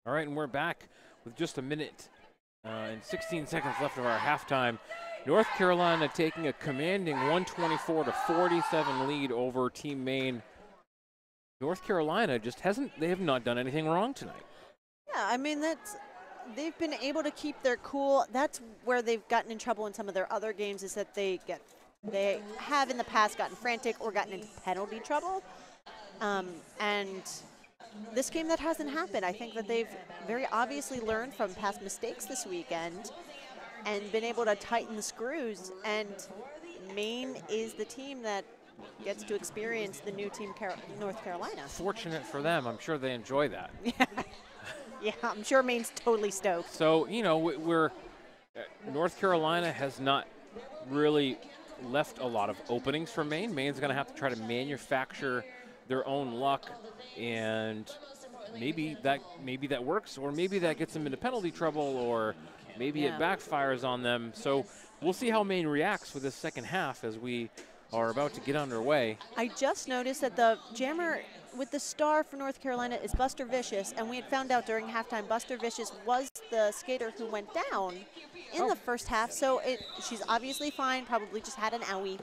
All right, and we're back with just a minute and 16 seconds left of our halftime. North Carolina taking a commanding 124-47 lead over Team Maine. North Carolina just they have not done anything wrong tonight. Yeah, I mean, they've been able to keep their cool. That's where they've gotten in trouble in some of their other games, is that they have in the past gotten frantic or gotten into penalty trouble. And this game, that hasn't happened. I think that they've very obviously learned from past mistakes this weekend and been able to tighten the screws. And Maine is the team that gets to experience the new team, North Carolina. Fortunate for them. I'm sure they enjoy that. Yeah, I'm sure Maine's totally stoked. So, you know, North Carolina has not really left a lot of openings for Maine. Maine's going to have to try to manufacture their own luck, and maybe that works, or maybe that gets them into penalty trouble, or maybe it backfires on them. So we'll see how Maine reacts with this second half as we are about to get underway. I just noticed that the jammer with the star for North Carolina is Buster Vicious, and we had found out during halftime Buster Vicious was the skater who went down in the first half, so she's obviously fine, probably just had an owie.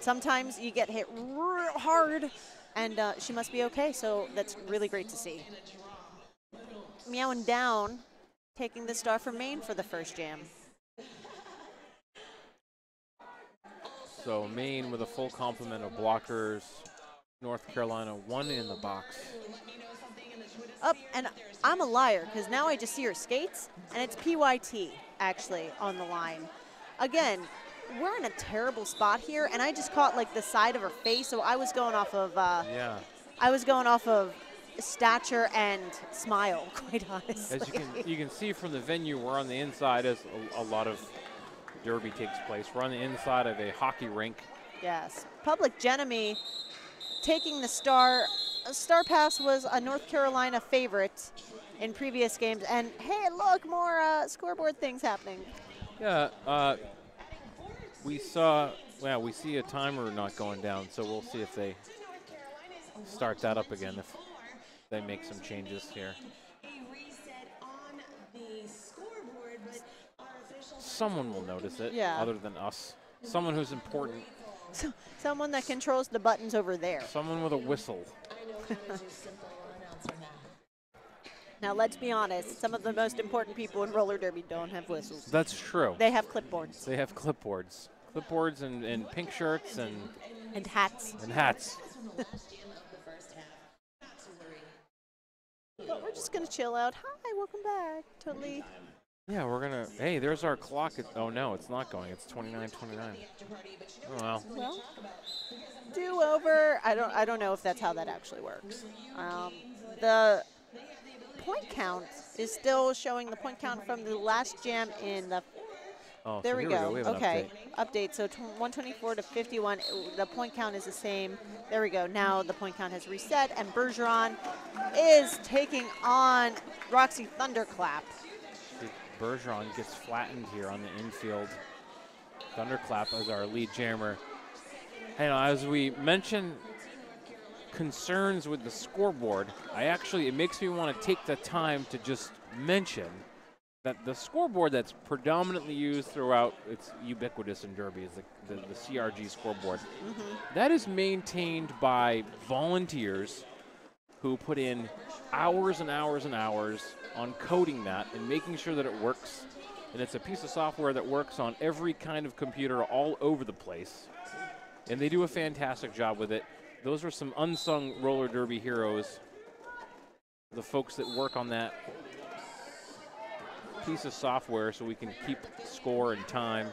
Sometimes you get hit real hard, and she must be okay, so that's really great to see. Meowing down, taking the star for Maine for the first jam. So Maine with a full complement of blockers. North Carolina, one in the box. Up, and I'm a liar, because now I just see her skates, and it's PYT, actually, on the line. Again, we're in a terrible spot here, and I just caught, like, the side of her face, so I was going off of, I was going off of stature and smile, quite honestly. As you can see from the venue, we're on the inside as a lot of derby takes place. We're on the inside of a hockey rink. Yes. Public Enemy taking the star. Star Pass was a North Carolina favorite in previous games. And hey, look, more scoreboard things happening. Yeah, we see a timer not going down, so we'll see if they start that up again, if they make some changes here. Someone will notice it, other than us. Someone who's important. So, someone that controls the buttons over there. Someone with a whistle. Now, let's be honest. Some of the most important people in roller derby don't have whistles. That's true. They have clipboards. They have clipboards. Clipboards and pink shirts and hats. And hats. But we're just going to chill out. Hi, welcome back. Totally. Yeah, we're going to, hey, there's our clock. Oh, no, it's not going. It's 29:29. Oh, well. Well, do-over. I don't know if that's how that actually works. The point count is still showing the point count from the last jam in the. Oh, there so we here go. We have Okay, update. So 124-51. The point count is the same. There we go. Now the point count has reset, and Bergeron is taking on Roxy Thunderclap. Bergeron gets flattened here on the infield. Thunderclap as our lead jammer. Hey, as we mentioned concerns with the scoreboard, it makes me want to take the time to just mention that the scoreboard that's predominantly used throughout, it's ubiquitous in Derby, is the CRG scoreboard. Mm-hmm. That is maintained by volunteers who put in hours and hours and hours on coding that and making sure that it works. And it's a piece of software that works on every kind of computer all over the place. And they do a fantastic job with it. Those are some unsung roller derby heroes, the folks that work on that piece of software so we can keep score and time.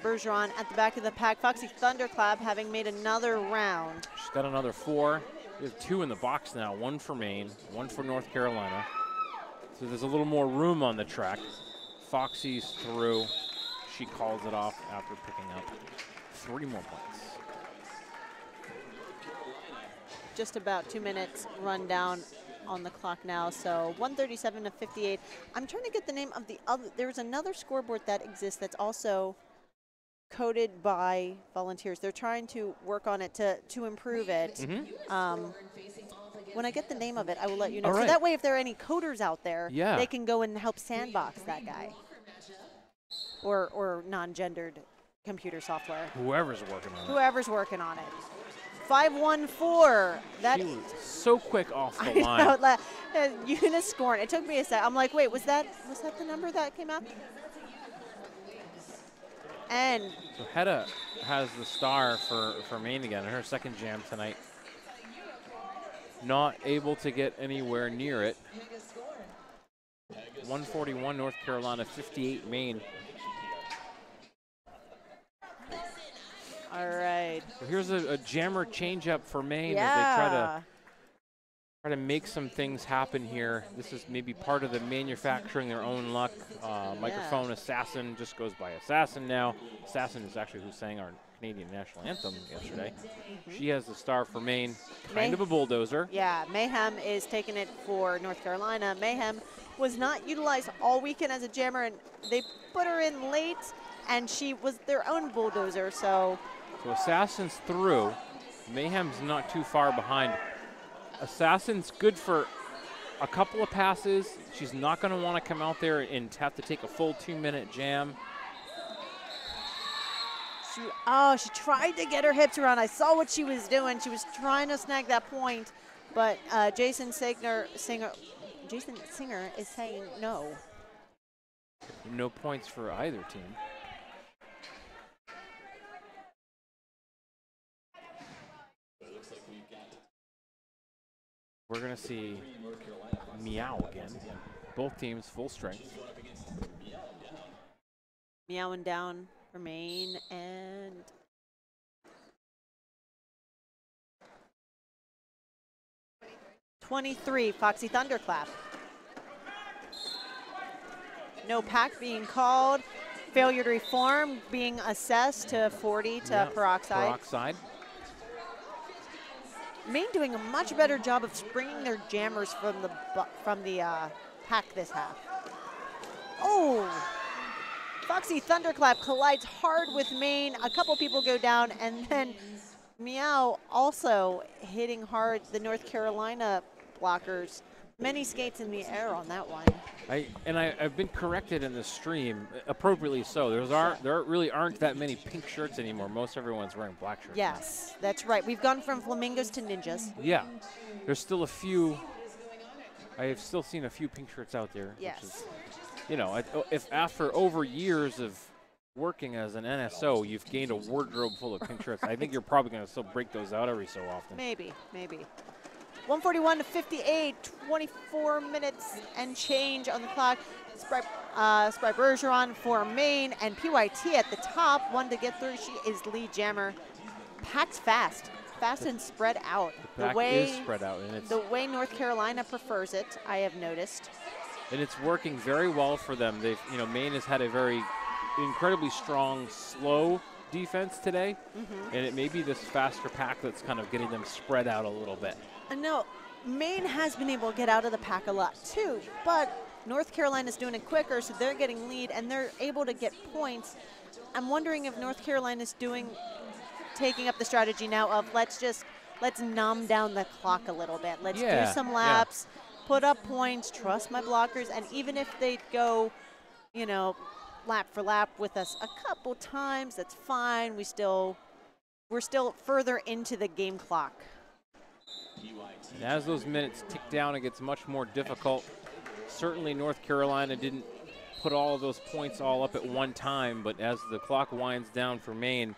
Bergeron at the back of the pack. Foxy Thunderclap having made another round. She's got another 4. We have 2 in the box now, 1 for Maine, 1 for North Carolina. So there's a little more room on the track. Foxy's through. She calls it off after picking up 3 more points. Just about 2 minutes run down on the clock now, so 137-58. I'm trying to get the name of the other. There's another scoreboard that exists that's also coded by volunteers. They're trying to work on it to improve it. Mm-hmm. When I get the name of it, I will let you know. All So right. that way, if there are any coders out there, Yeah. they can go and help sandbox that guy. Or non-gendered computer software. Whoever's working on it. Whoever's working on it. 514. That She was so quick off the I line. know, Uniscorn. It took me a sec. I'm like, wait, was that the number that came out? And So Hedda has the star for Maine again in her second jam tonight. Not able to get anywhere near it. 141 North Carolina, 58 Maine. all right. So here's a jammer changeup for Maine Yeah. as they try to make some things happen here. This is maybe part of the manufacturing their own luck. Microphone Assassin just goes by Assassin now. Assassin is actually who sang our Canadian national anthem yesterday. She has the star for Maine, kind of a bulldozer. Yeah, Mayhem is taking it for North Carolina. Mayhem was not utilized all weekend as a jammer, and they put her in late, and she was their own bulldozer, so. So Assassin's through. Mayhem's not too far behind. Assassin's good for a couple of passes. She's not going to want to come out there and have to take a full 2-minute jam. She tried to get her hips around. I saw what she was doing. She was trying to snag that point, but Jason Singer is saying no. No points for either team. We're going to see Meow again. Both teams full strength. Meowing down for Maine, and .23, Foxy Thunderclap. No pack being called. Failure to reform being assessed to 40 to Peroxide. Peroxide. Maine doing a much better job of springing their jammers from the pack this half. Oh, Foxy Thunderclap collides hard with Maine. A couple people go down, and then Meow also hitting hard the North Carolina blockers. Many skates in the air on that one. I've been corrected in the stream, appropriately so. There really aren't that many pink shirts anymore. Most everyone's wearing black shirts. Yes, that's right. We've gone from flamingos to ninjas. Yeah, there's still a few. I have still seen a few pink shirts out there. Yes. Which is, you know, if after over years of working as an NSO, you've gained a wardrobe full of pink shirts, I think you're probably going to still break those out every so often. Maybe. 141 to 58, 24 minutes and change on the clock. Spry Bergeron for Maine, and PYT at the top, one to get through. She is lead jammer. Packed fast and spread out. The pack is spread out, and it's the way North Carolina prefers it, I have noticed. And it's working very well for them. Maine has had a very incredibly strong, slow defense today, and it may be this faster pack that's kind of getting them spread out a little bit. No, Maine has been able to get out of the pack a lot too, but North Carolina's doing it quicker, so they're getting lead and they're able to get points. I'm wondering if North Carolina's taking up the strategy now of let's numb down the clock a little bit. Let's do some laps, put up points, trust my blockers, and even if they go, lap for lap with us a couple times, that's fine. We're still further into the game clock. And as those minutes tick down, it gets much more difficult. Certainly North Carolina didn't put all of those points all up at one time, but as the clock winds down for Maine.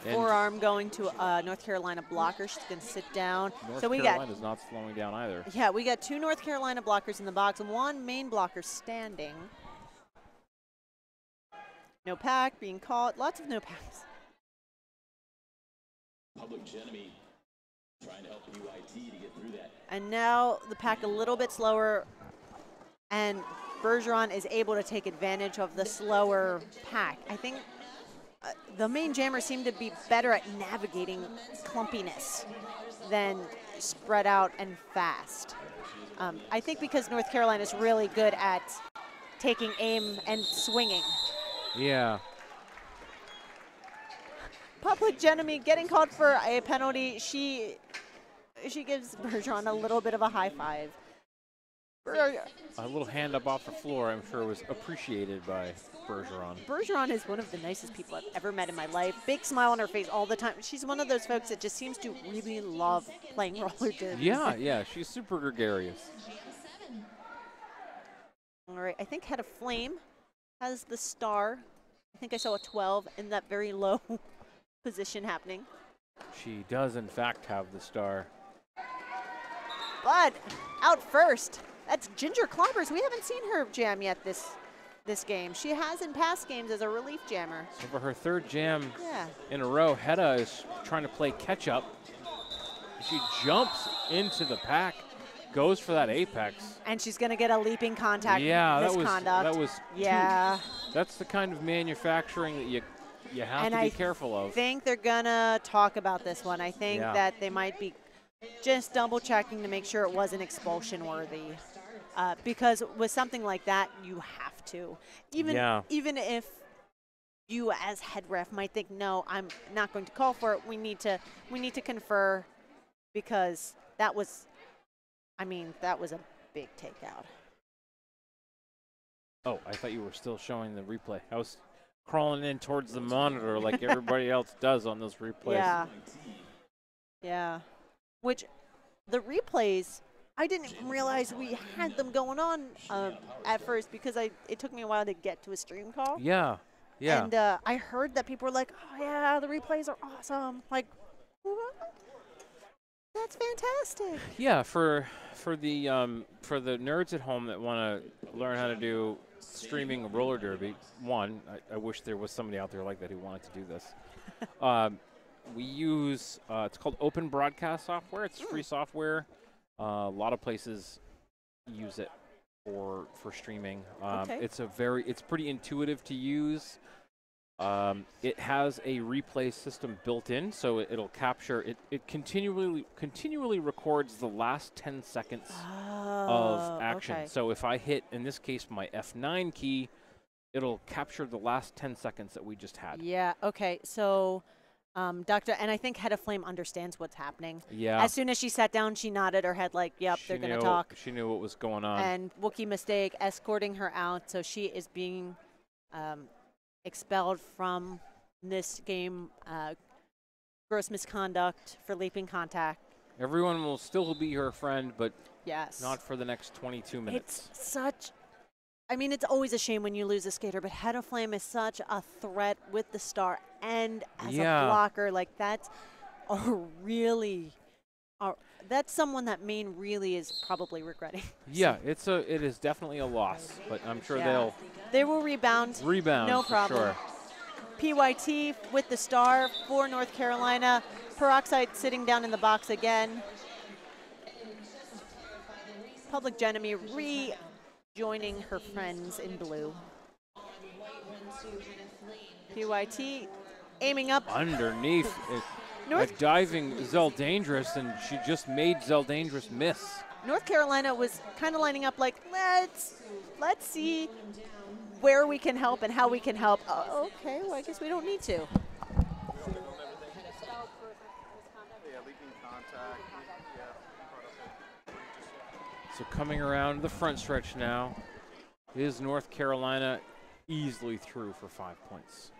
Forearm going to North Carolina blocker. She's going to sit down. North Carolina's not slowing down either. Yeah, we got 2 North Carolina blockers in the box and 1 Maine blocker standing. No pack being called. Lots of no packs. Public Genemy trying to help UIT to get through that. And now the pack a little bit slower, and Bergeron is able to take advantage of the slower pack. I think the Maine jammers seem to be better at navigating clumpiness than spread out and fast. I think because North Carolina is really good at taking aim and swinging. Yeah. Public Genemy getting called for a penalty. She she gives Bergeron a little bit of a high five. A little hand up off the floor, I'm sure, was appreciated by Bergeron. Bergeron is one of the nicest people I've ever met in my life. Big smile on her face all the time. She's one of those folks that just seems to really love playing roller derby. Yeah, yeah, she's super gregarious. All right, I think Head of Flame has the star. I think I saw a 12 in that very low position happening. She does, in fact, have the star. But out first, that's Ginger Clobbers. We haven't seen her jam yet this game. She has in past games as a relief jammer. So for her third jam Yeah. in a row, Hedda is trying to play catch up. She jumps into the pack, goes for that apex. And she's going to get a leaping contact Yeah, misconduct. that was yeah. that's the kind of manufacturing that you have And to be I careful of. I think they're going to talk about this one. I think Yeah. that they might be just double checking to make sure it wasn't expulsion worthy. Because with something like that, you have to. Even if you as head ref might think, no, I'm not going to call for it. We need to confer, because that was a big takeout. Oh, I thought you were still showing the replay. I was crawling in towards the monitor like everybody else does on those replays. Yeah. Yeah. Which the replays, I didn't even realize we had them going on at first, because it took me a while to get to a stream call. Yeah. Yeah. And I heard that people were like, oh, yeah, the replays are awesome. Like, what? That's fantastic. Yeah, for the nerds at home that want to learn how to do streaming roller derby, I wish there was somebody out there like that who wanted to do this. We use it's called Open Broadcast software. It's free software. A lot of places use it for streaming. Okay. It's pretty intuitive to use. It has a replay system built in, so it'll capture it continually records the last 10 seconds of action. Okay. So if I hit, in this case, my F9 key, it'll capture the last 10 seconds that we just had. Yeah, okay. So, Doctor, and I think Head of Flame understands what's happening. Yeah. As soon as she sat down, she nodded her head like, yep, they're going to talk. She knew what was going on. And Wookiee Mistake escorting her out, so she is being expelled from this game. Gross misconduct for leaping contact. Everyone will still be her friend, but Yes. not for the next 22 minutes. It's such, I mean, it's always a shame when you lose a skater, but Head of Flame is such a threat with the star and as a blocker. Like, that's that's someone that Maine really is probably regretting. Yeah, it is definitely a loss, but I'm sure they will rebound. No problem. Sure. PYT with the star for North Carolina. Peroxide sitting down in the box again. Public Enemy rejoining her friends in blue. PYT aiming up. Underneath. A diving Zeldangerous, and she just made Zeldangerous miss. North Carolina was kind of lining up like, let's see where we can help and how we can help. Oh, okay, well, I guess we don't need to. So coming around the front stretch now is North Carolina easily through for 5 points.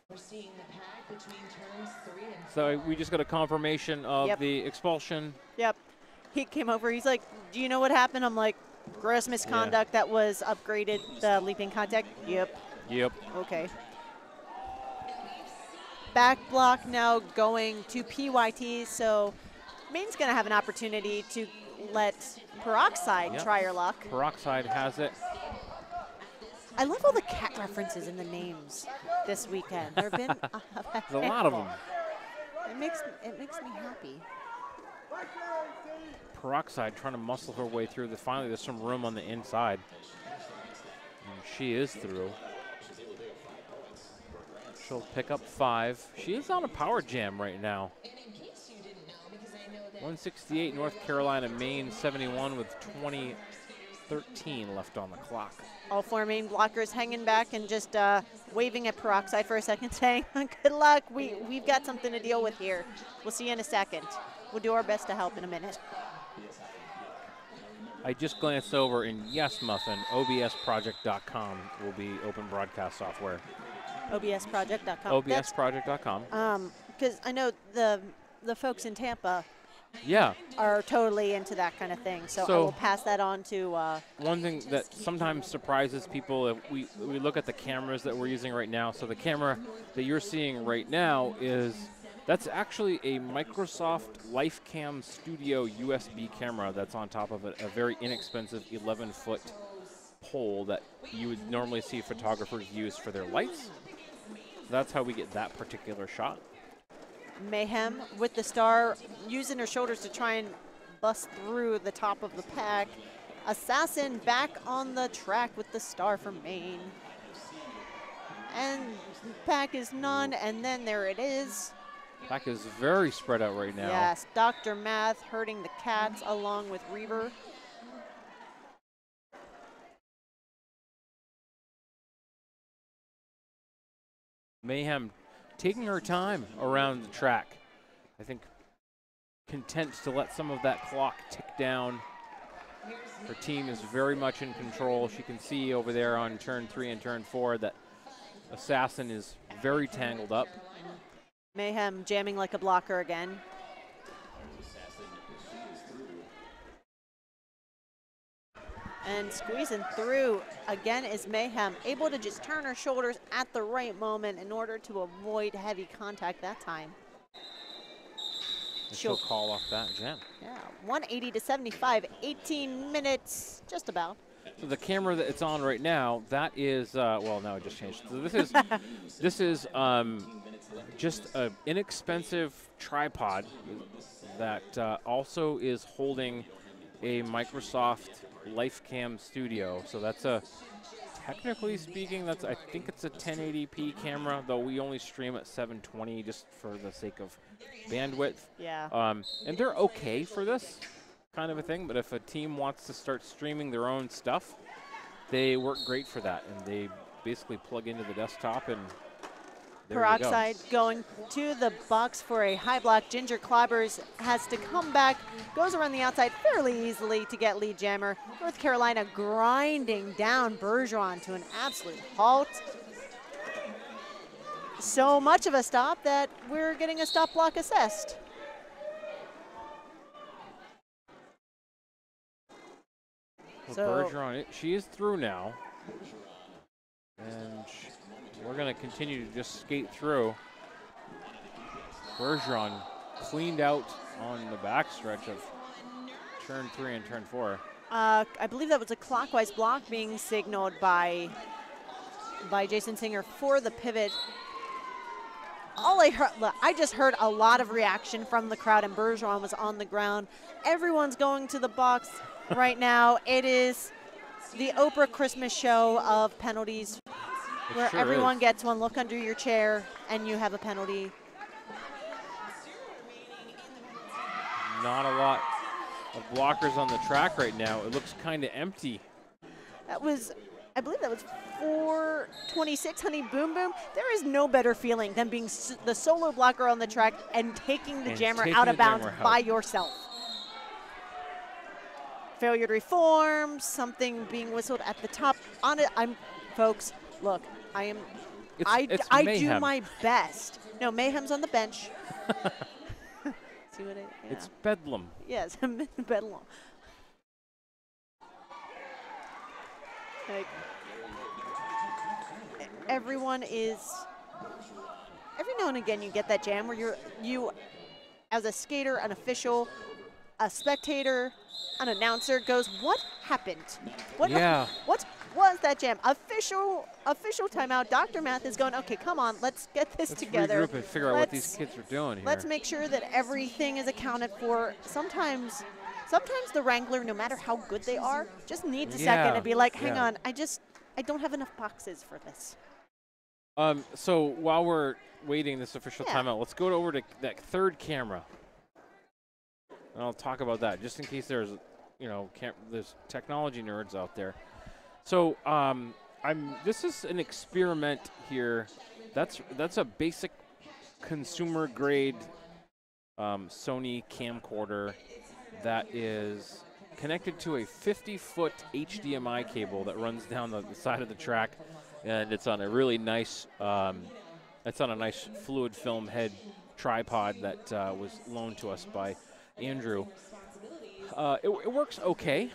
We're seeing the pack between turns 3 and 4. So we just got a confirmation of the expulsion. Yep. He came over. He's like, do you know what happened? I'm like, gross misconduct that was upgraded, the leaping contact. Yep. Okay. Back block now going to PYT, so Maine's going to have an opportunity to let Peroxide try her luck. Peroxide has it. I love all the cat references in the names this weekend. There have been There's a lot of them. It makes me happy. Peroxide trying to muscle her way through. Finally, there's some room on the inside. And she is through. She'll pick up 5. She is on a power jam right now. 168 North Carolina, Maine 71 with 20:13 left on the clock. All 4 Maine blockers hanging back and just waving at Peroxide for a second, saying, good luck, we've got something to deal with here. We'll see you in a second. We'll do our best to help in a minute. I just glanced over, and yes, Muffin, obsproject.com will be open broadcast software. obsproject.com. obsproject.com. Because I know the folks in Tampa Yeah. are totally into that kind of thing. So I will pass that on to. One thing that sometimes surprises people, if we look at the cameras that we're using right now. So the camera that you're seeing right now that's actually a Microsoft LifeCam Studio USB camera that's on top of a very inexpensive 11-foot pole that you would normally see photographers use for their lights. That's how we get that particular shot. Mayhem with the star using her shoulders to try and bust through the top of the pack. Assassin back on the track with the star from Maine. And pack is none, and then there it is. Pack is very spread out right now. Yes, Dr. Math hurting the cats along with Reaver. Mayhem taking her time around the track. I think content to let some of that clock tick down. Her team is very much in control. She can see over there on turn 3 and turn 4 that Assassin is very tangled up. Mayhem jamming like a blocker again. And squeezing through again is Mayhem, able to just turn her shoulders at the right moment in order to avoid heavy contact that time. She'll call off that jam. Yeah, 180 to 75, 18 minutes, just about. So the camera that it's on right now, that is, well, no, it just changed. So this is just an inexpensive tripod that also is holding a Microsoft LifeCam Studio. So that's technically speaking, I think it's a 1080p camera, though we only stream at 720 just for the sake of bandwidth. Yeah. And they're okay for this kind of a thing, but if a team wants to start streaming their own stuff, they work great for that, and they basically plug into the desktop and there Peroxide going to the box for a high block. Ginger Clobbers has to come back, goes around the outside fairly easily to get lead jammer. North Carolina grinding down Bergeron to an absolute halt. So much of a stop that we're getting a stop block assessed. So Bergeron, she is through now. And we're going to continue to just skate through. Bergeron cleaned out on the backstretch of turn 3 and turn 4. I believe that was a clockwise block being signaled by Jason Singer for the pivot. All I heard, I just heard a lot of reaction from the crowd, and Bergeron was on the ground. Everyone's going to the box right now. It is the Oprah Christmas show of penalties, where sure everyone is. gets one. Look under your chair, and you have a penalty. Not a lot of blockers on the track right now. It looks kind of empty. That was, I believe that was 426, Honey Boom Boom. There is no better feeling than being the solo blocker on the track and taking the jammer out of bounds by yourself. Failure to reform, something being whistled at the top. On it, folks, look, I do my best. No, Mayhem's on the bench. See what yeah. It's bedlam. Yes, bedlam. Like, everyone is, every now and again you get that jam where you as a skater, an official, a spectator, an announcer goes, what happened? What was that jam? Official timeout. Dr. Math is going, okay, come on, let's get this together. Regroup and figure out what these kids are doing here. Let's make sure that everything is accounted for. Sometimes the Wrangler, no matter how good they are, just needs a second to be like, hang on, I don't have enough boxes for this. So while we're waiting this official timeout, let's go over to that third camera. And I'll talk about that just in case there's, there's technology nerds out there. So this is an experiment here. That's a basic consumer grade Sony camcorder that is connected to a 50-foot HDMI cable that runs down the side of the track, and it's on a really nice, it's on a nice fluid film head tripod that was loaned to us by Andrew. It works okay.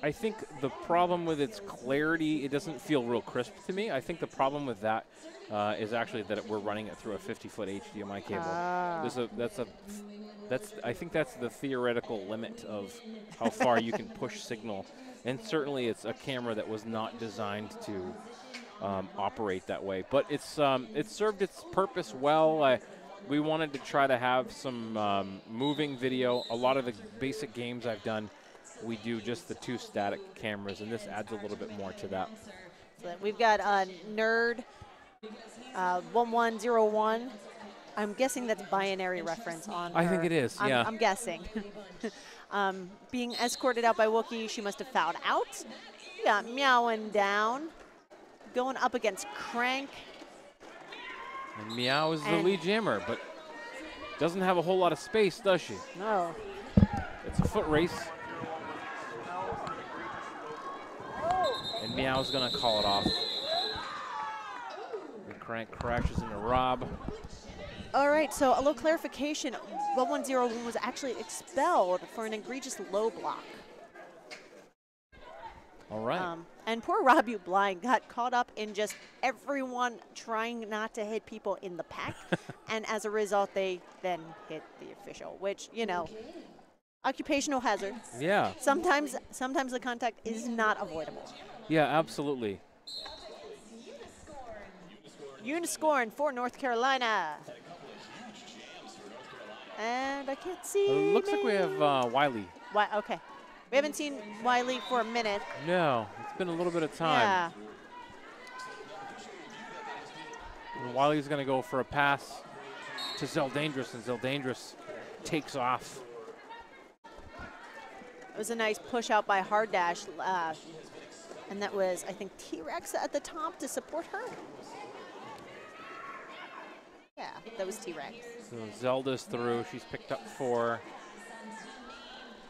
I think the problem with its clarity, it doesn't feel real crisp to me. I think the problem with that is actually that we're running it through a 50-foot HDMI cable. I think that's the theoretical limit of how far you can push signal. And certainly it's a camera that was not designed to operate that way. But it's served its purpose well. We wanted to try to have some moving video. A lot of the basic games I've done, we do just the 2 static cameras, and this adds a little bit more to that. So we've got Nerd 1101. I'm guessing that's binary reference on I her. think it is, yeah. I'm guessing. Being escorted out by Wookiee, she must have fouled out. We got Meowing down, going up against Crank. And Meow is the lead jammer, but doesn't have a whole lot of space, does she? No. It's a foot race. And Meow's gonna call it off. And Crank crashes into Rob. All right, so a little clarification. 1101 was actually expelled for an egregious low block. All right. And poor Rob Blind got caught up in just everyone trying not to hit people in the pack. And as a result, they then hit the official, which, you know, occupational hazard. Yeah. Sometimes the contact is not avoidable. Yeah, absolutely. Uniscorn for North Carolina. And I can't see. Looks like we have Wiley. Okay. We haven't seen Wiley for a minute. No, it's been a little bit of time. Yeah. And Wiley's going to go for a pass to Zeldangerous, and Zeldangerous takes off. It was a nice push out by Hard Dash. And that was, I think, T-Rex at the top to support her. Yeah, that was T-Rex. So Zelda's through. She's picked up 4.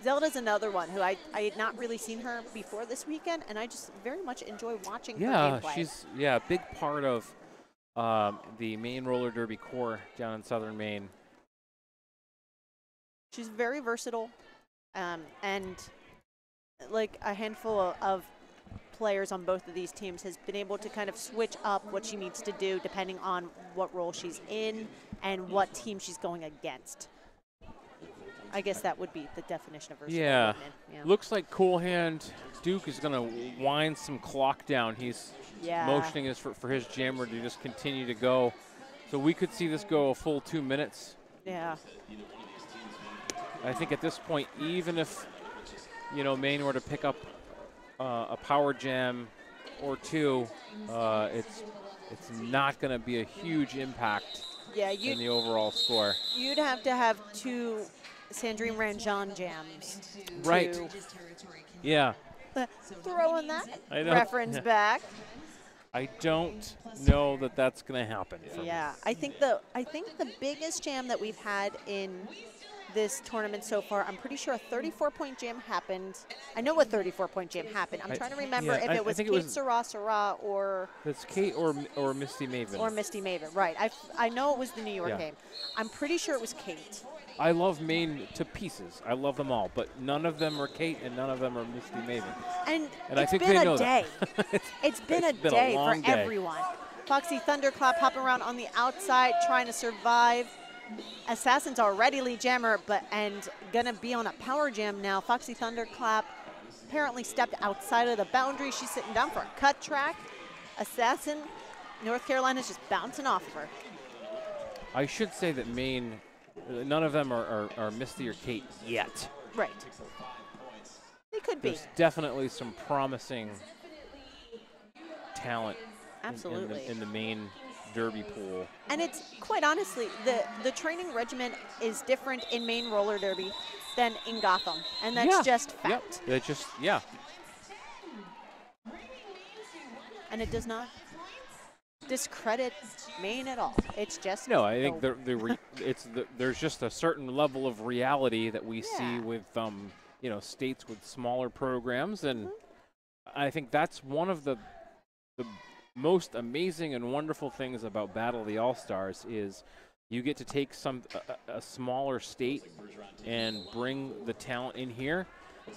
Zelda's another one who I had not really seen her before this weekend, and I just very much enjoy watching her gameplay. She's a big part of the Maine Roller Derby core down in southern Maine. She's very versatile, and like a handful of players on both of these teams has been able to kind of switch up what she needs to do depending on what role she's in and what team she's going against. I guess that would be the definition of versatile. Yeah. Yeah. Looks like Cool Hand Duke is going to wind some clock down. He's motioning us for his jammer to just continue to go. So we could see this go a full 2 minutes. Yeah. I think at this point, even if, you know, Maine were to pick up a power jam or 2, it's not going to be a huge impact in the overall score. You'd have to have 2 Sandrine Ranjan jams. Right. Yeah. Throwing that I know. reference back. I don't know that that's going to happen. Yeah, I think the biggest jam that we've had in this tournament so far, I'm pretty sure a 34-point jam happened. I know a 34-point jam happened. I'm trying to remember if it was Kate Sarah or it's Kate or Misty Maven. Or Misty Maven, right. I know it was the New York game. I'm pretty sure it was Kate. I love Maine to pieces. I love them all, but none of them are Kate and none of them are Misty Maven. And I think they know that. It's been a day for everyone. Foxy Thunderclap hopping around on the outside, trying to survive. Assassin's already lead jammer, and gonna be on a power jam now. Foxy Thunderclap apparently stepped outside of the boundary. She's sitting down for a cut track. Assassin, North Carolina's just bouncing off of her. I should say that Maine, none of them are Misty or Kate yet. Right. They could be. There's definitely some promising talent Absolutely. in the Maine Derby pool. And it's quite honestly, the training regimen is different in Maine Roller Derby than in Gotham, and that's just fact. Yep. It's just, And it does not discredit Maine at all. It's just No, I think there's just a certain level of reality that we see Yeah. with you know, states with smaller programs, and I think that's one of the most amazing and wonderful things about Battle of the All-Stars is you get to take a smaller state and bring the talent in here,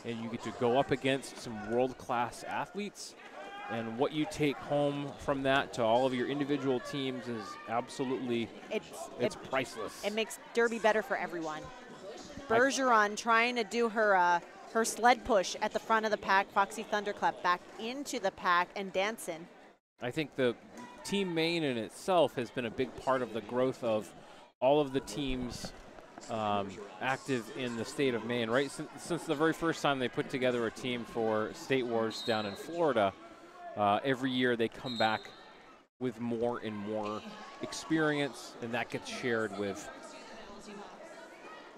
and you get to go up against some world-class athletes. And what you take home from that to all of your individual teams is absolutely it's priceless. It makes Derby better for everyone. Bergeron trying to do her sled push at the front of the pack. Foxy Thunderclap back into the pack and dancing. I think the Team Maine in itself has been a big part of the growth of all of the teams active in the state of Maine, right? Since the very first time they put together a team for State Wars down in Florida, every year they come back with more and more experience, and that gets shared with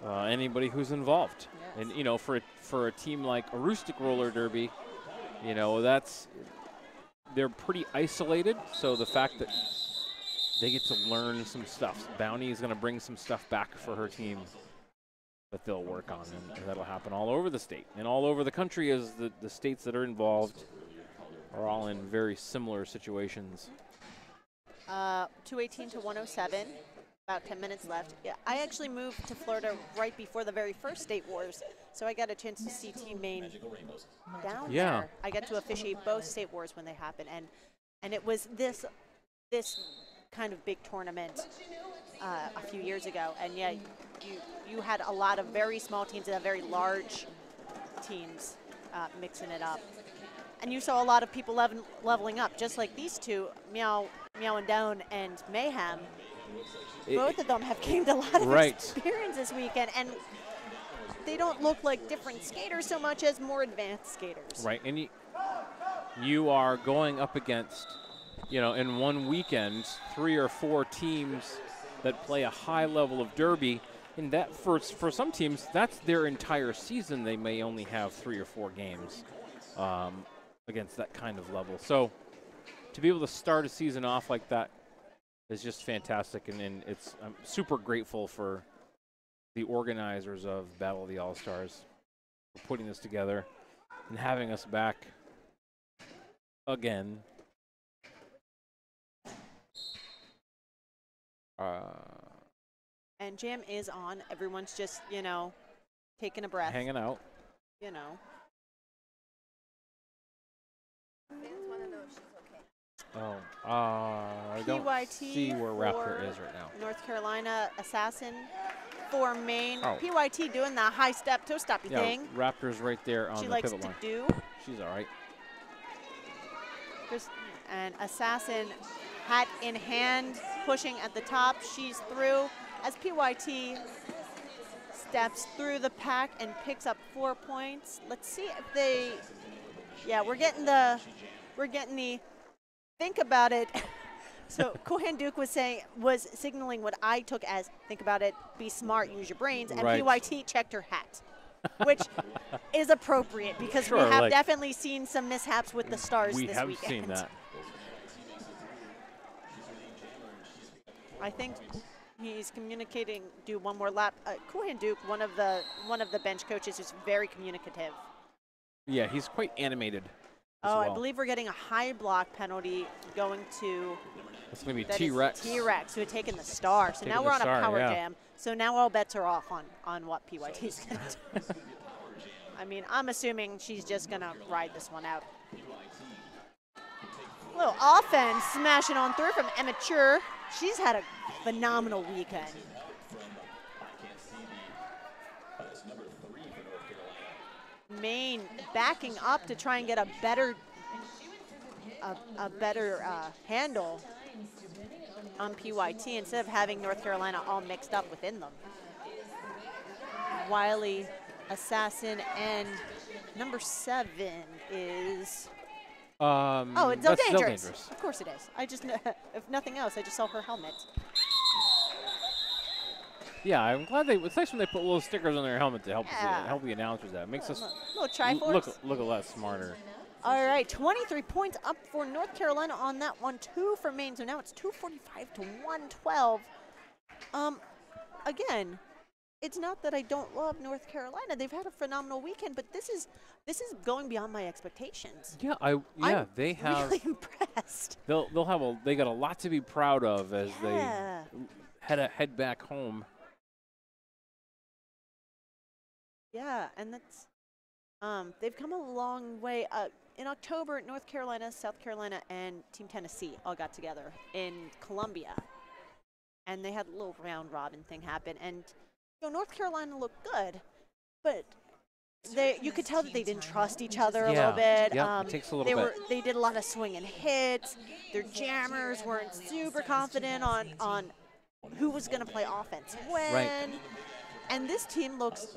anybody who's involved. Yes. And, you know, for a team like Aroostook Roller Derby, you know, they're pretty isolated, so the fact that they get to learn some stuff. Bounty is going to bring some stuff back for her team that they'll work on, and that'll happen all over the state and all over the country, as the states that are involved are all in very similar situations. 218 to 107, about 10 minutes left. Yeah, I actually moved to Florida right before the very first State Wars, so I got a chance to see Team Maine down there. I got to officiate both State Wars when they happened, and it was this kind of big tournament a few years ago, and yeah, you had a lot of very small teams and very large teams mixing it up. And you saw a lot of people leveling up, just like these two, Meow and Down and Mayhem. Both of them have gained a lot of experience this weekend, and they don't look like different skaters so much as more advanced skaters. Right, and you are going up against, you know, in one weekend, 3 or 4 teams that play a high level of derby, and that for some teams, that's their entire season. They may only have 3 or 4 games against that kind of level. So to be able to start a season off like that is just fantastic, and I'm super grateful for the organizers of Battle of the All-Stars for putting this together and having us back again. And Jam is on. Everyone's just, you know, taking a breath. Hanging out. You know. Oh, I don't see where Raptor is right now. North Carolina Assassin for Maine. Oh. PYT doing the high step, toe stoppy thing. Raptor's right there on She the likes pivot to line. do. She's all right. And Assassin, hat in hand, pushing at the top. She's through as PYT steps through the pack and picks up 4 points. Let's see if they, yeah, we're getting the think about it. So Kohan Duke was signaling what I took as think about it, be smart, use your brains, and Right. PYT checked her hat, which is appropriate because we have definitely seen some mishaps with the stars this weekend. We have seen that. I think he's communicating, do one more lap. Kohan Duke, one of the bench coaches, is very communicative. Yeah, he's quite animated. Oh, I believe we're getting a high block penalty going to. It's going to be T-Rex. T-Rex, who had taken the star. So now we're on a power jam. So now all bets are off on what PYT is going to do. I mean, I'm assuming she's just going to ride this one out. A little offense smashing on through from Immature. She's had a phenomenal weekend. Maine backing up to try and get a better handle on PYT instead of having North Carolina all mixed up within them. Wiley, Assassin, and number 7 is. Oh, it's Del Dangerous. Of course it is. I just, if nothing else, I just saw her helmet. Yeah, I'm glad it's nice when they put little stickers on their helmet to help the announcers out. It makes us little Triforce. look a lot smarter. All right, 23 points up for North Carolina on that one, 2 for Maine. So now it's 245 to 112. Again, it's not that I don't love North Carolina. They've had a phenomenal weekend, but this is going beyond my expectations. Yeah, I'm they have. really impressed. They got a lot to be proud of as Yeah. they head back home. Yeah, and that's they've come a long way. In October, North Carolina, South Carolina, and Team Tennessee all got together in Columbia, and they had a little round robin thing happen. And North Carolina looked good, but you could tell that they didn't trust each other a little bit. Yeah, it takes a little bit. They did a lot of swing and hits. Their jammers weren't super confident on who was going to play offense when. Right. And this team looks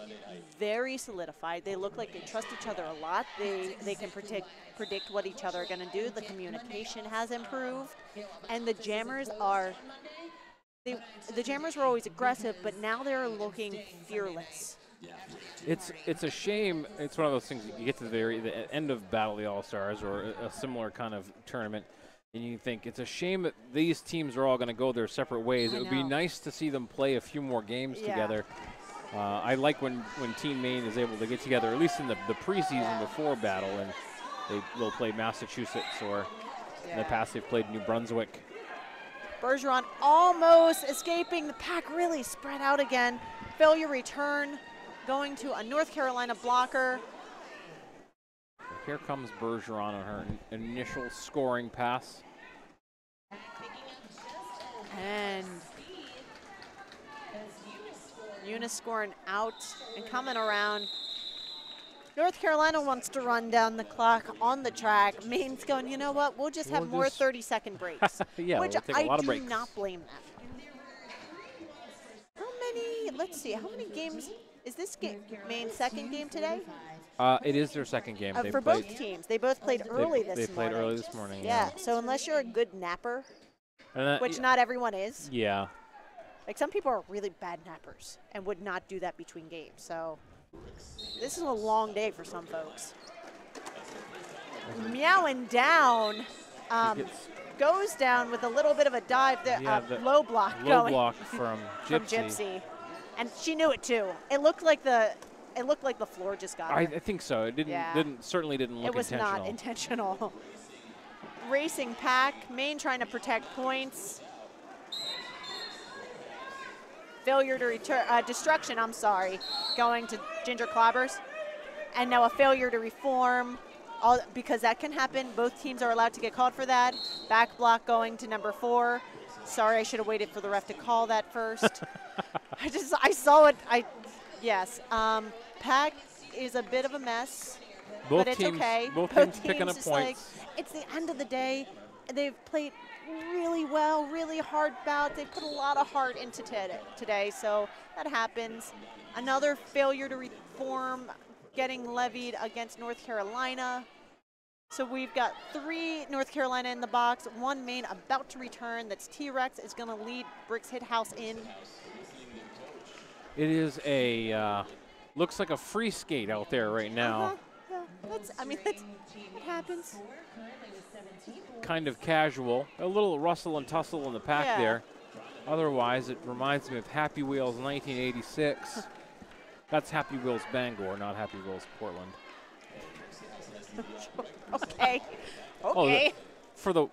very solidified. They look like they trust each other a lot. They can predict what each other are going to do. The communication has improved, and the jammers are. The jammers were always aggressive, but now they're looking fearless. It's a shame. It's one of those things. You get to the end of Battle of the All-Stars or a similar kind of tournament, and you think it's a shame that these teams are all going to go their separate ways. It would be nice to see them play a few more games together. I like when Team Maine is able to get together, at least in the preseason before Battle, and they'll play Massachusetts, or in the past they've played New Brunswick. Bergeron almost escaping. The pack really spread out again. Failure return going to a North Carolina blocker. Here comes Bergeron on her initial scoring pass. And Eunice scoring out and coming around. North Carolina wants to run down the clock on the track. Maine's going, you know what, we'll just have more 30-second breaks. Yeah, which we'll take a lot of I breaks. do not blame them. How many, let's see, how many games, is this game Maine's second game today? It is their second game. For both teams. They both played early this morning. They played early this morning, yeah. So unless you're a good napper, and which not everyone is. Yeah. Like some people are really bad nappers and would not do that between games. So this is a long day for some folks. Meowing down, goes down with a little bit of a dive there, low block low block from Gypsy. And she knew it too. It looked like the floor just got her. I think so. It certainly didn't look intentional. It was not intentional. Racing pack, Maine trying to protect points. Failure to return, destruction, I'm sorry, going to Ginger Clobbers. And now a failure to reform, because that can happen. Both teams are allowed to get called for that. Back block going to number 4. Sorry, I should have waited for the ref to call that first. I saw it, yes. Pack is a bit of a mess, but it's okay. Both teams picking up points. Like, it's the end of the day. They've played really well, really hard bout. They put a lot of heart into today, so that happens. Another failure to reform getting levied against North Carolina. So we've got 3 North Carolina in the box, 1 Maine about to return. That's T-Rex is going to lead Bricks Hit House in. It is looks like a free skate out there right now. Yeah, it happens. Kind of casual. A little rustle and tussle in the pack there. Otherwise, it reminds me of Happy Wheels 1986. That's Happy Wheels Bangor, not Happy Wheels Portland. Okay. Okay. For the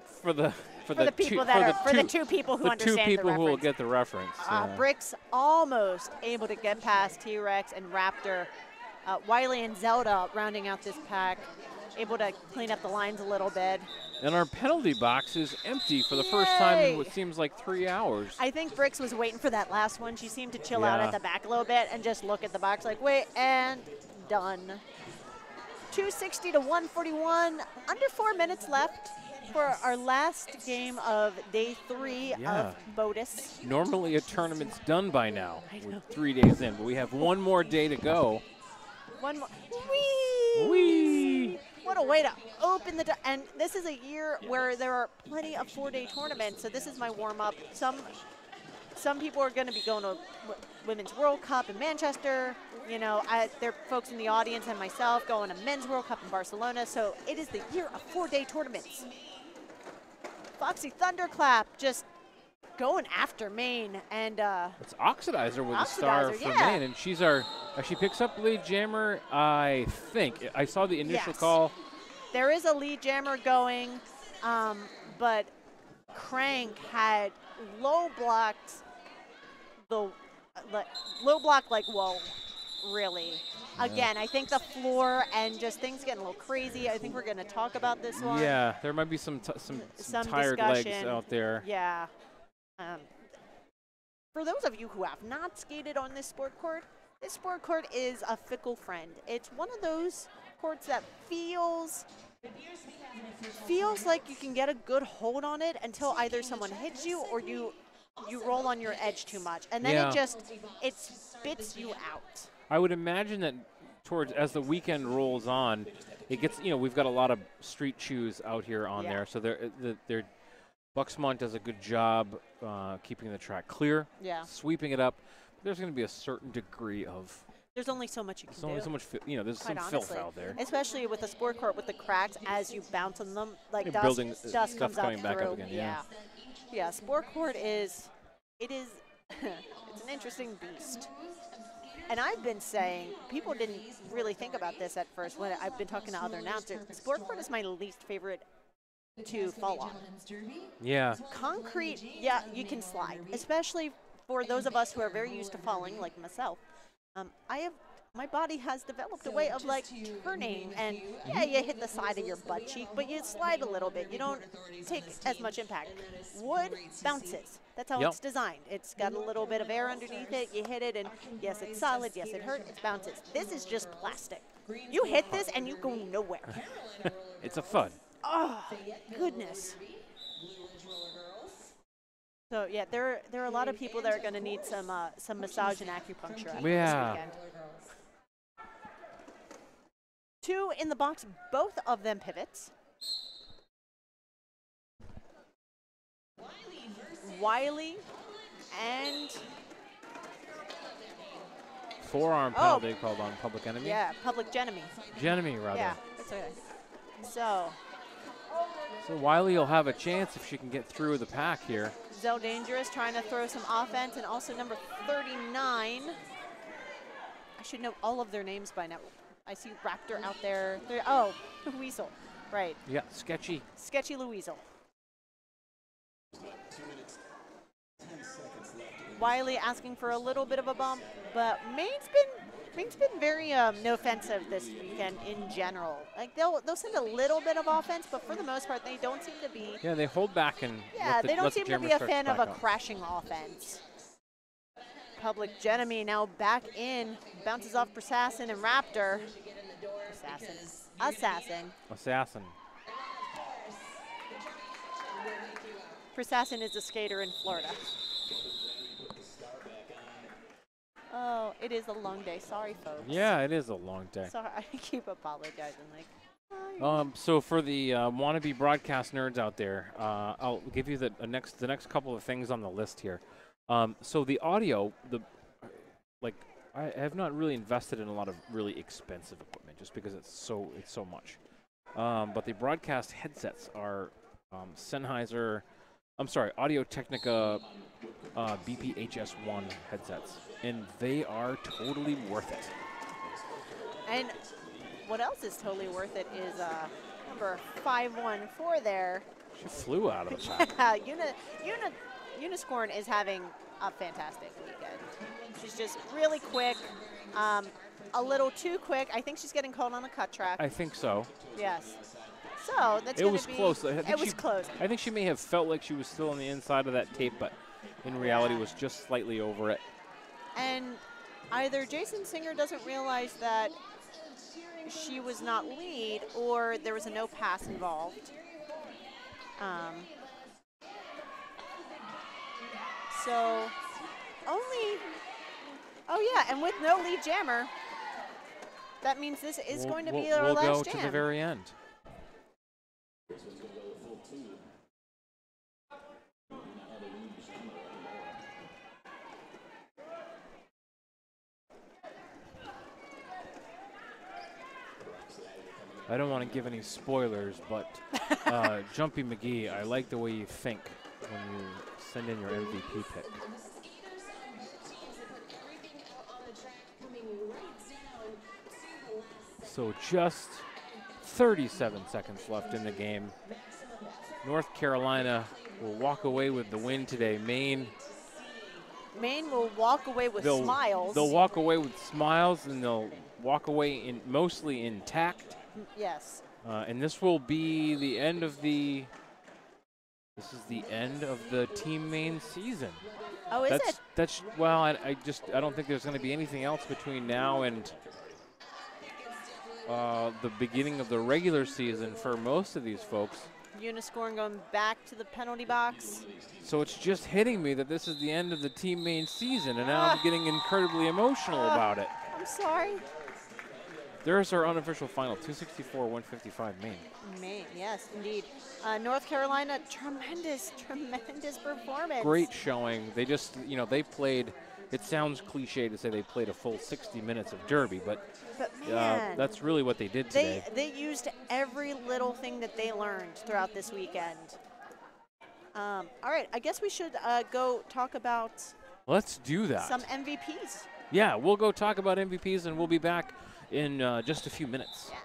two people who understand the reference. 2 people who will get the reference. Bricks almost able to get past T-Rex and Raptor. Wiley and Zelda rounding out this pack, able to clean up the lines a little bit. And our penalty box is empty for the first time in what seems like 3 hours. I think Bricks was waiting for that last one. She seemed to chill out at the back a little bit and just look at the box like, wait, and done. 260 to 141, under 4 minutes left for our last game of day 3 of BOTAS. Normally a tournament's done by now. We're 3 days in, but we have 1 more day to go. 1 more. Whee! What a way to open the and this is a year where there are plenty of 4-day tournaments, so this is my warm-up. Some people are going to be going to Women's World Cup in Manchester. You know, there are folks in the audience and myself going to Men's World Cup in Barcelona, so it is the year of 4-day tournaments. Foxy Thunderclap just going after Maine, and it's Oxidizer with a star for yeah. Maine, and she's our. She picks up lead jammer. I think I saw the initial call. There is a lead jammer going, but Crank had low blocked the low block like whoa, really. Again, I think the floor and just things getting a little crazy. I think we're going to talk about this one. Yeah, there might be some tired legs out there. Yeah. For those of you who have not skated on this sport court is a fickle friend. It's one of those courts that feels like you can get a good hold on it until either someone hits you or you roll on your edge too much, and then it spits you out. I would imagine that as the weekend rolls on, it gets, we've got a lot of street shoes out here on there, so Buxmont does a good job keeping the track clear, sweeping it up. There's going to be a certain degree of. There's only so much you can do. There's only so much, there's some filth out there. Especially with a sport court with the cracks, as you bounce on them, like dust comes coming back up again. Yeah, sport court is it's an interesting beast. And I've been saying, people didn't really think about this at first when I've been talking to other announcers. Sport court is my least favorite to fall on. Yeah. Concrete, you can slide, especially for those of us who are very used to falling, like myself. My body has developed a way of like turning, and you hit the side of your butt cheek, but you slide a little bit. You don't take as much impact. Wood bounces. That's how it's designed. It's got a little bit of air underneath it. You hit it, and yes, it's solid. Yes, it hurt. It bounces. This is just plastic. You hit this, and you go nowhere. It's a fun. Oh, goodness. So yeah, there are a lot of people that are going to need some massage and acupuncture this weekend. 2 in the box, both of them pivots. Wiley and forearm penalty called on Public Enemy. Yeah, Public Genemy. Genemy, rather. Yeah, that's okay. So Wiley will have a chance if she can get through the pack here. Zell Dangerous trying to throw some offense, and also number 39. I should know all of their names by now. I see Raptor out there. Weasel. Right. Yeah, Sketchy. Sketchy Louisel. Wiley asking for a little bit of a bump, but Maine's been very no offensive this weekend in general. Like they'll send a little bit of offense, but for the most part they don't seem to be. Yeah, they hold back and. They don't seem to be a fan of a crashing offense. Public Genemy now back in, bounces off Assassin and Raptor. Assassin. Assassin is a skater in Florida. Oh, it is a long day. Sorry, folks. Yeah, it is a long day. Sorry, I keep apologizing. So for the wannabe broadcast nerds out there, I'll give you the next couple of things on the list here. So the audio, I have not really invested in a lot of really expensive equipment just because it's so much. But the broadcast headsets are Sennheiser, Audio-Technica BPHS1 headsets, and they are totally worth it. And what else is totally worth it is number 514 there. She flew out of the pack. Uniscorn is having a fantastic weekend. She's just really quick, a little too quick. I think she's getting caught on a cut track. I think so. Yes. So that's it was close. It was close. I think she may have felt like she was still on the inside of that tape, but in reality was just slightly over it. And either Jason Singer doesn't realize that she was not lead, or there was a no pass involved. So and with no lead jammer, that means this is going to be our last jam. We'll go to the very end. I don't want to give any spoilers, but Jumpy McGee, I like the way you think when you send in your MVP pick. So just 37 seconds left in the game. North Carolina will walk away with the win today. Maine will walk away with smiles. They'll walk away with smiles, and they'll walk away mostly intact. Yes. And this will be the end of the. This is the end of the Team Maine season. Oh, is it? That's well. I don't think there's going to be anything else between now and the beginning of the regular season for most of these folks. Uniscoring going back to the penalty box. So it's just hitting me that this is the end of the Team Maine season, and now I'm getting incredibly emotional about it. I'm sorry. There's our unofficial final, 264-155 Maine. Maine, yes, indeed. North Carolina, tremendous performance. Great showing. They just, they played, it sounds cliche to say they played a full 60 minutes of Derby, but man, that's really what they did today. They used every little thing that they learned throughout this weekend. All right, I guess we should go talk about Let's do that. Some MVPs. Yeah, we'll go talk about MVPs, and we'll be back in just a few minutes. Yeah.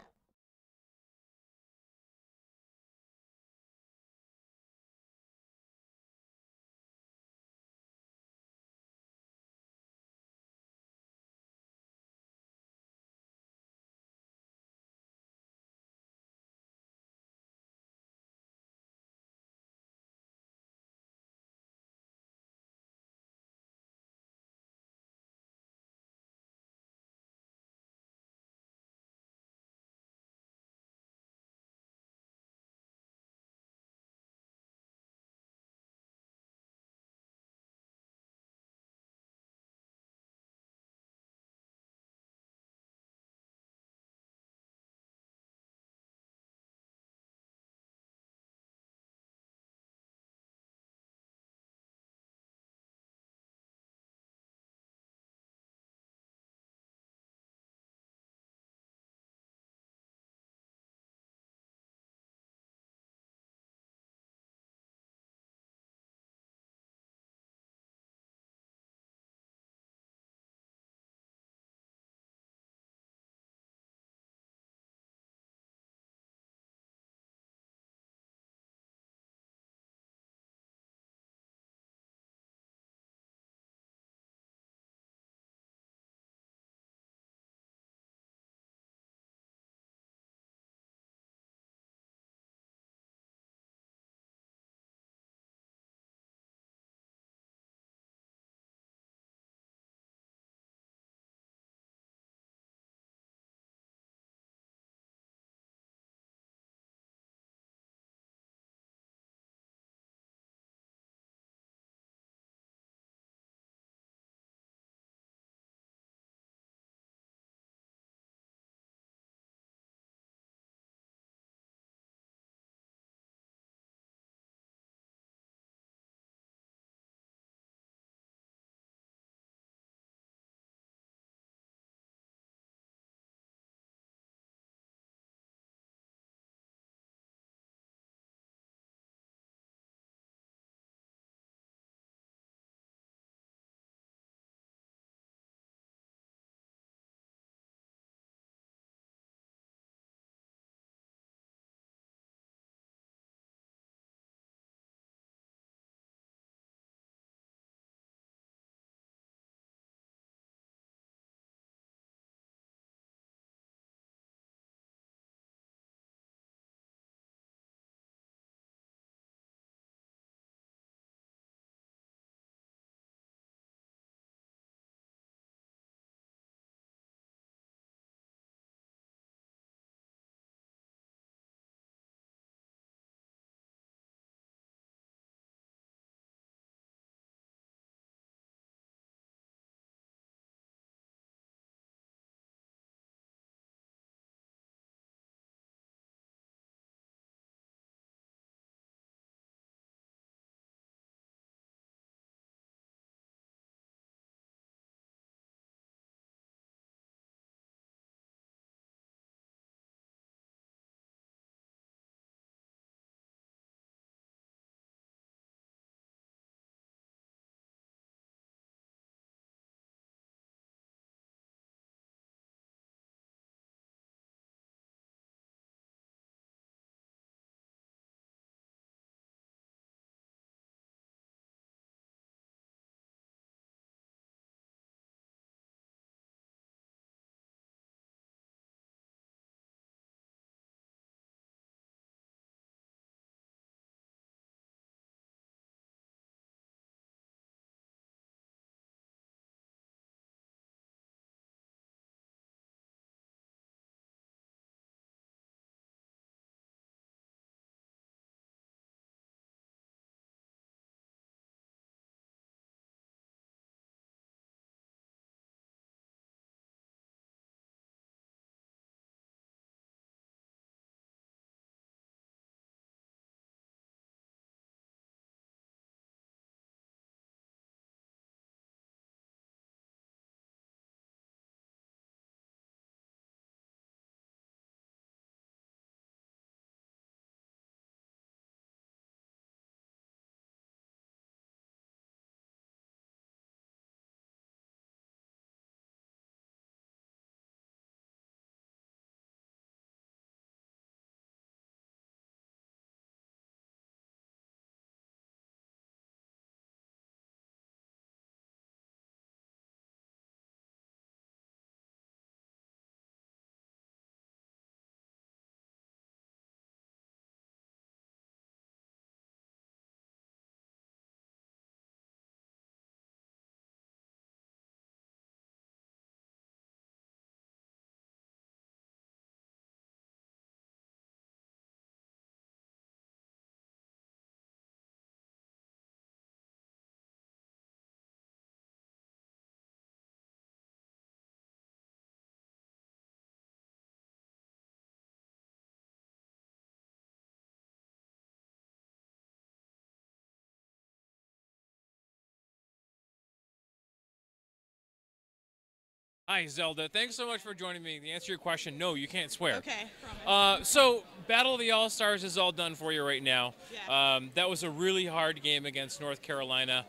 Hi, Zelda. Thanks so much for joining me. To answer your question, no, you can't swear. Okay, promise. So, Battle of the All-Stars is all done for you right now. Yeah. That was a really hard game against North Carolina.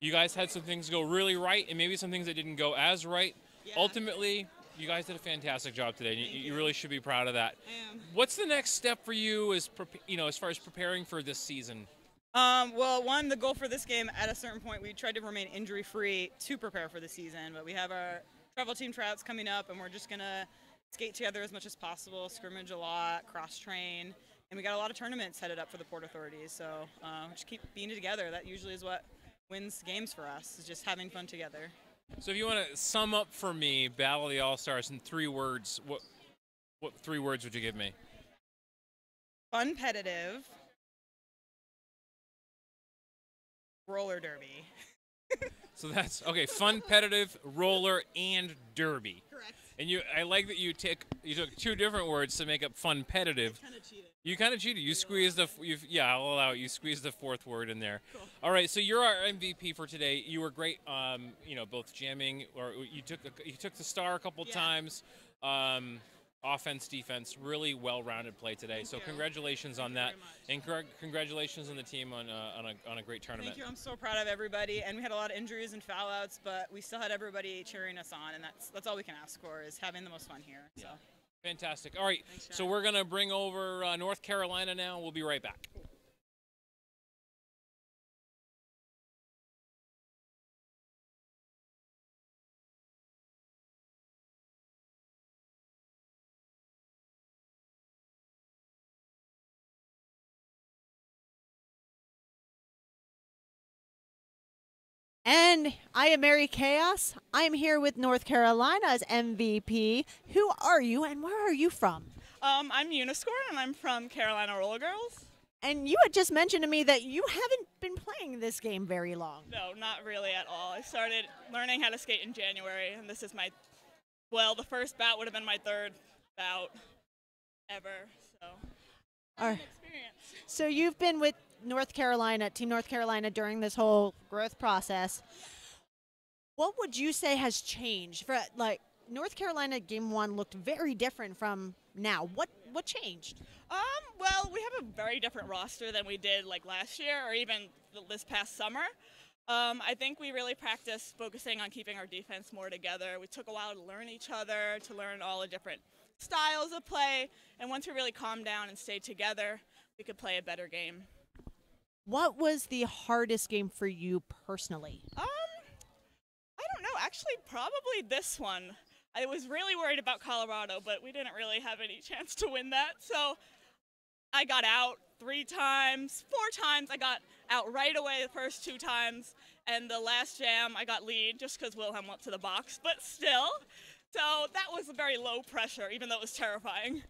You guys had some things go really right, and maybe some things that didn't go as right. Yeah. Ultimately, you guys did a fantastic job today. You really should be proud of that. I am. What's the next step for you as far as preparing for this season? Well, one, the goal for this game, at a certain point, we tried to remain injury-free to prepare for the season, but we have our travel team tryouts coming up, and we're just going to skate together as much as possible, scrimmage a lot, cross-train, and we got a lot of tournaments headed up for the Port Authorities, so just keep being together. That usually is what wins games for us, is just having fun together. So if you want to sum up for me Battle of the All-Stars in 3 words, what 3 words would you give me? Fun-petitive, roller derby. So that's okay. Fun, competitive, roller, and derby. Correct. And I like that you took 2 different words to make up fun, competitive. Kind of cheated. You kind of cheated. You squeezed yeah, I'll allow it. You squeezed the 4th word in there. Cool. All right. So you're our MVP for today. You were great. Both jamming or you took the star a couple times. Offense, defense, really well-rounded play today. Thank so you. congratulations on that, Very and congratulations on the team on a great tournament. Thank you. I'm so proud of everybody, and we had a lot of injuries and foul-outs, but we still had everybody cheering us on, and that's all we can ask for, is having the most fun here. So. Fantastic. All right, Thanks, so Sharon. we're gonna bring over North Carolina now. We'll be right back. And I am Mary Chaos. I am here with North Carolina's MVP. Who are you and where are you from? I'm Uniscorn, and I'm from Carolina Roller Girls. And you had just mentioned to me that you haven't been playing this game very long. No, not really at all. I started learning how to skate in January, and this is the first bout would have been my 3rd bout ever, so All right. experience. So you've been with North Carolina, Team North Carolina, during this whole growth process. What would you say has changed? North Carolina Game 1 looked very different from now. What changed? Well, we have a very different roster than we did last year or even this past summer. I think we really practiced focusing on keeping our defense more together. We took a while to learn each other, to learn all the different styles of play, and once we really calmed down and stayed together, we could play a better game. What was the hardest game for you personally? I don't know. Actually, probably this one. I was really worried about Colorado, but we didn't really have any chance to win that. So I got out 3 times, 4 times. I got out right away the first 2 times. And the last jam, I got lead just because Wilhelm went to the box, but still. So that was a very low pressure, even though it was terrifying.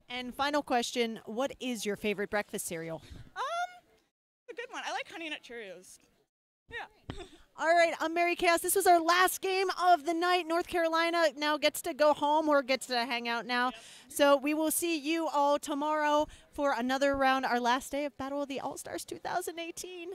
And final question, what is your favorite breakfast cereal? A good one. I like Honey Nut Cheerios. Yeah. All right, I'm Mary Chaos. This was our last game of the night. North Carolina now gets to go home or gets to hang out now. So we will see you all tomorrow for another round, our last day of Battle of the All-Stars 2018.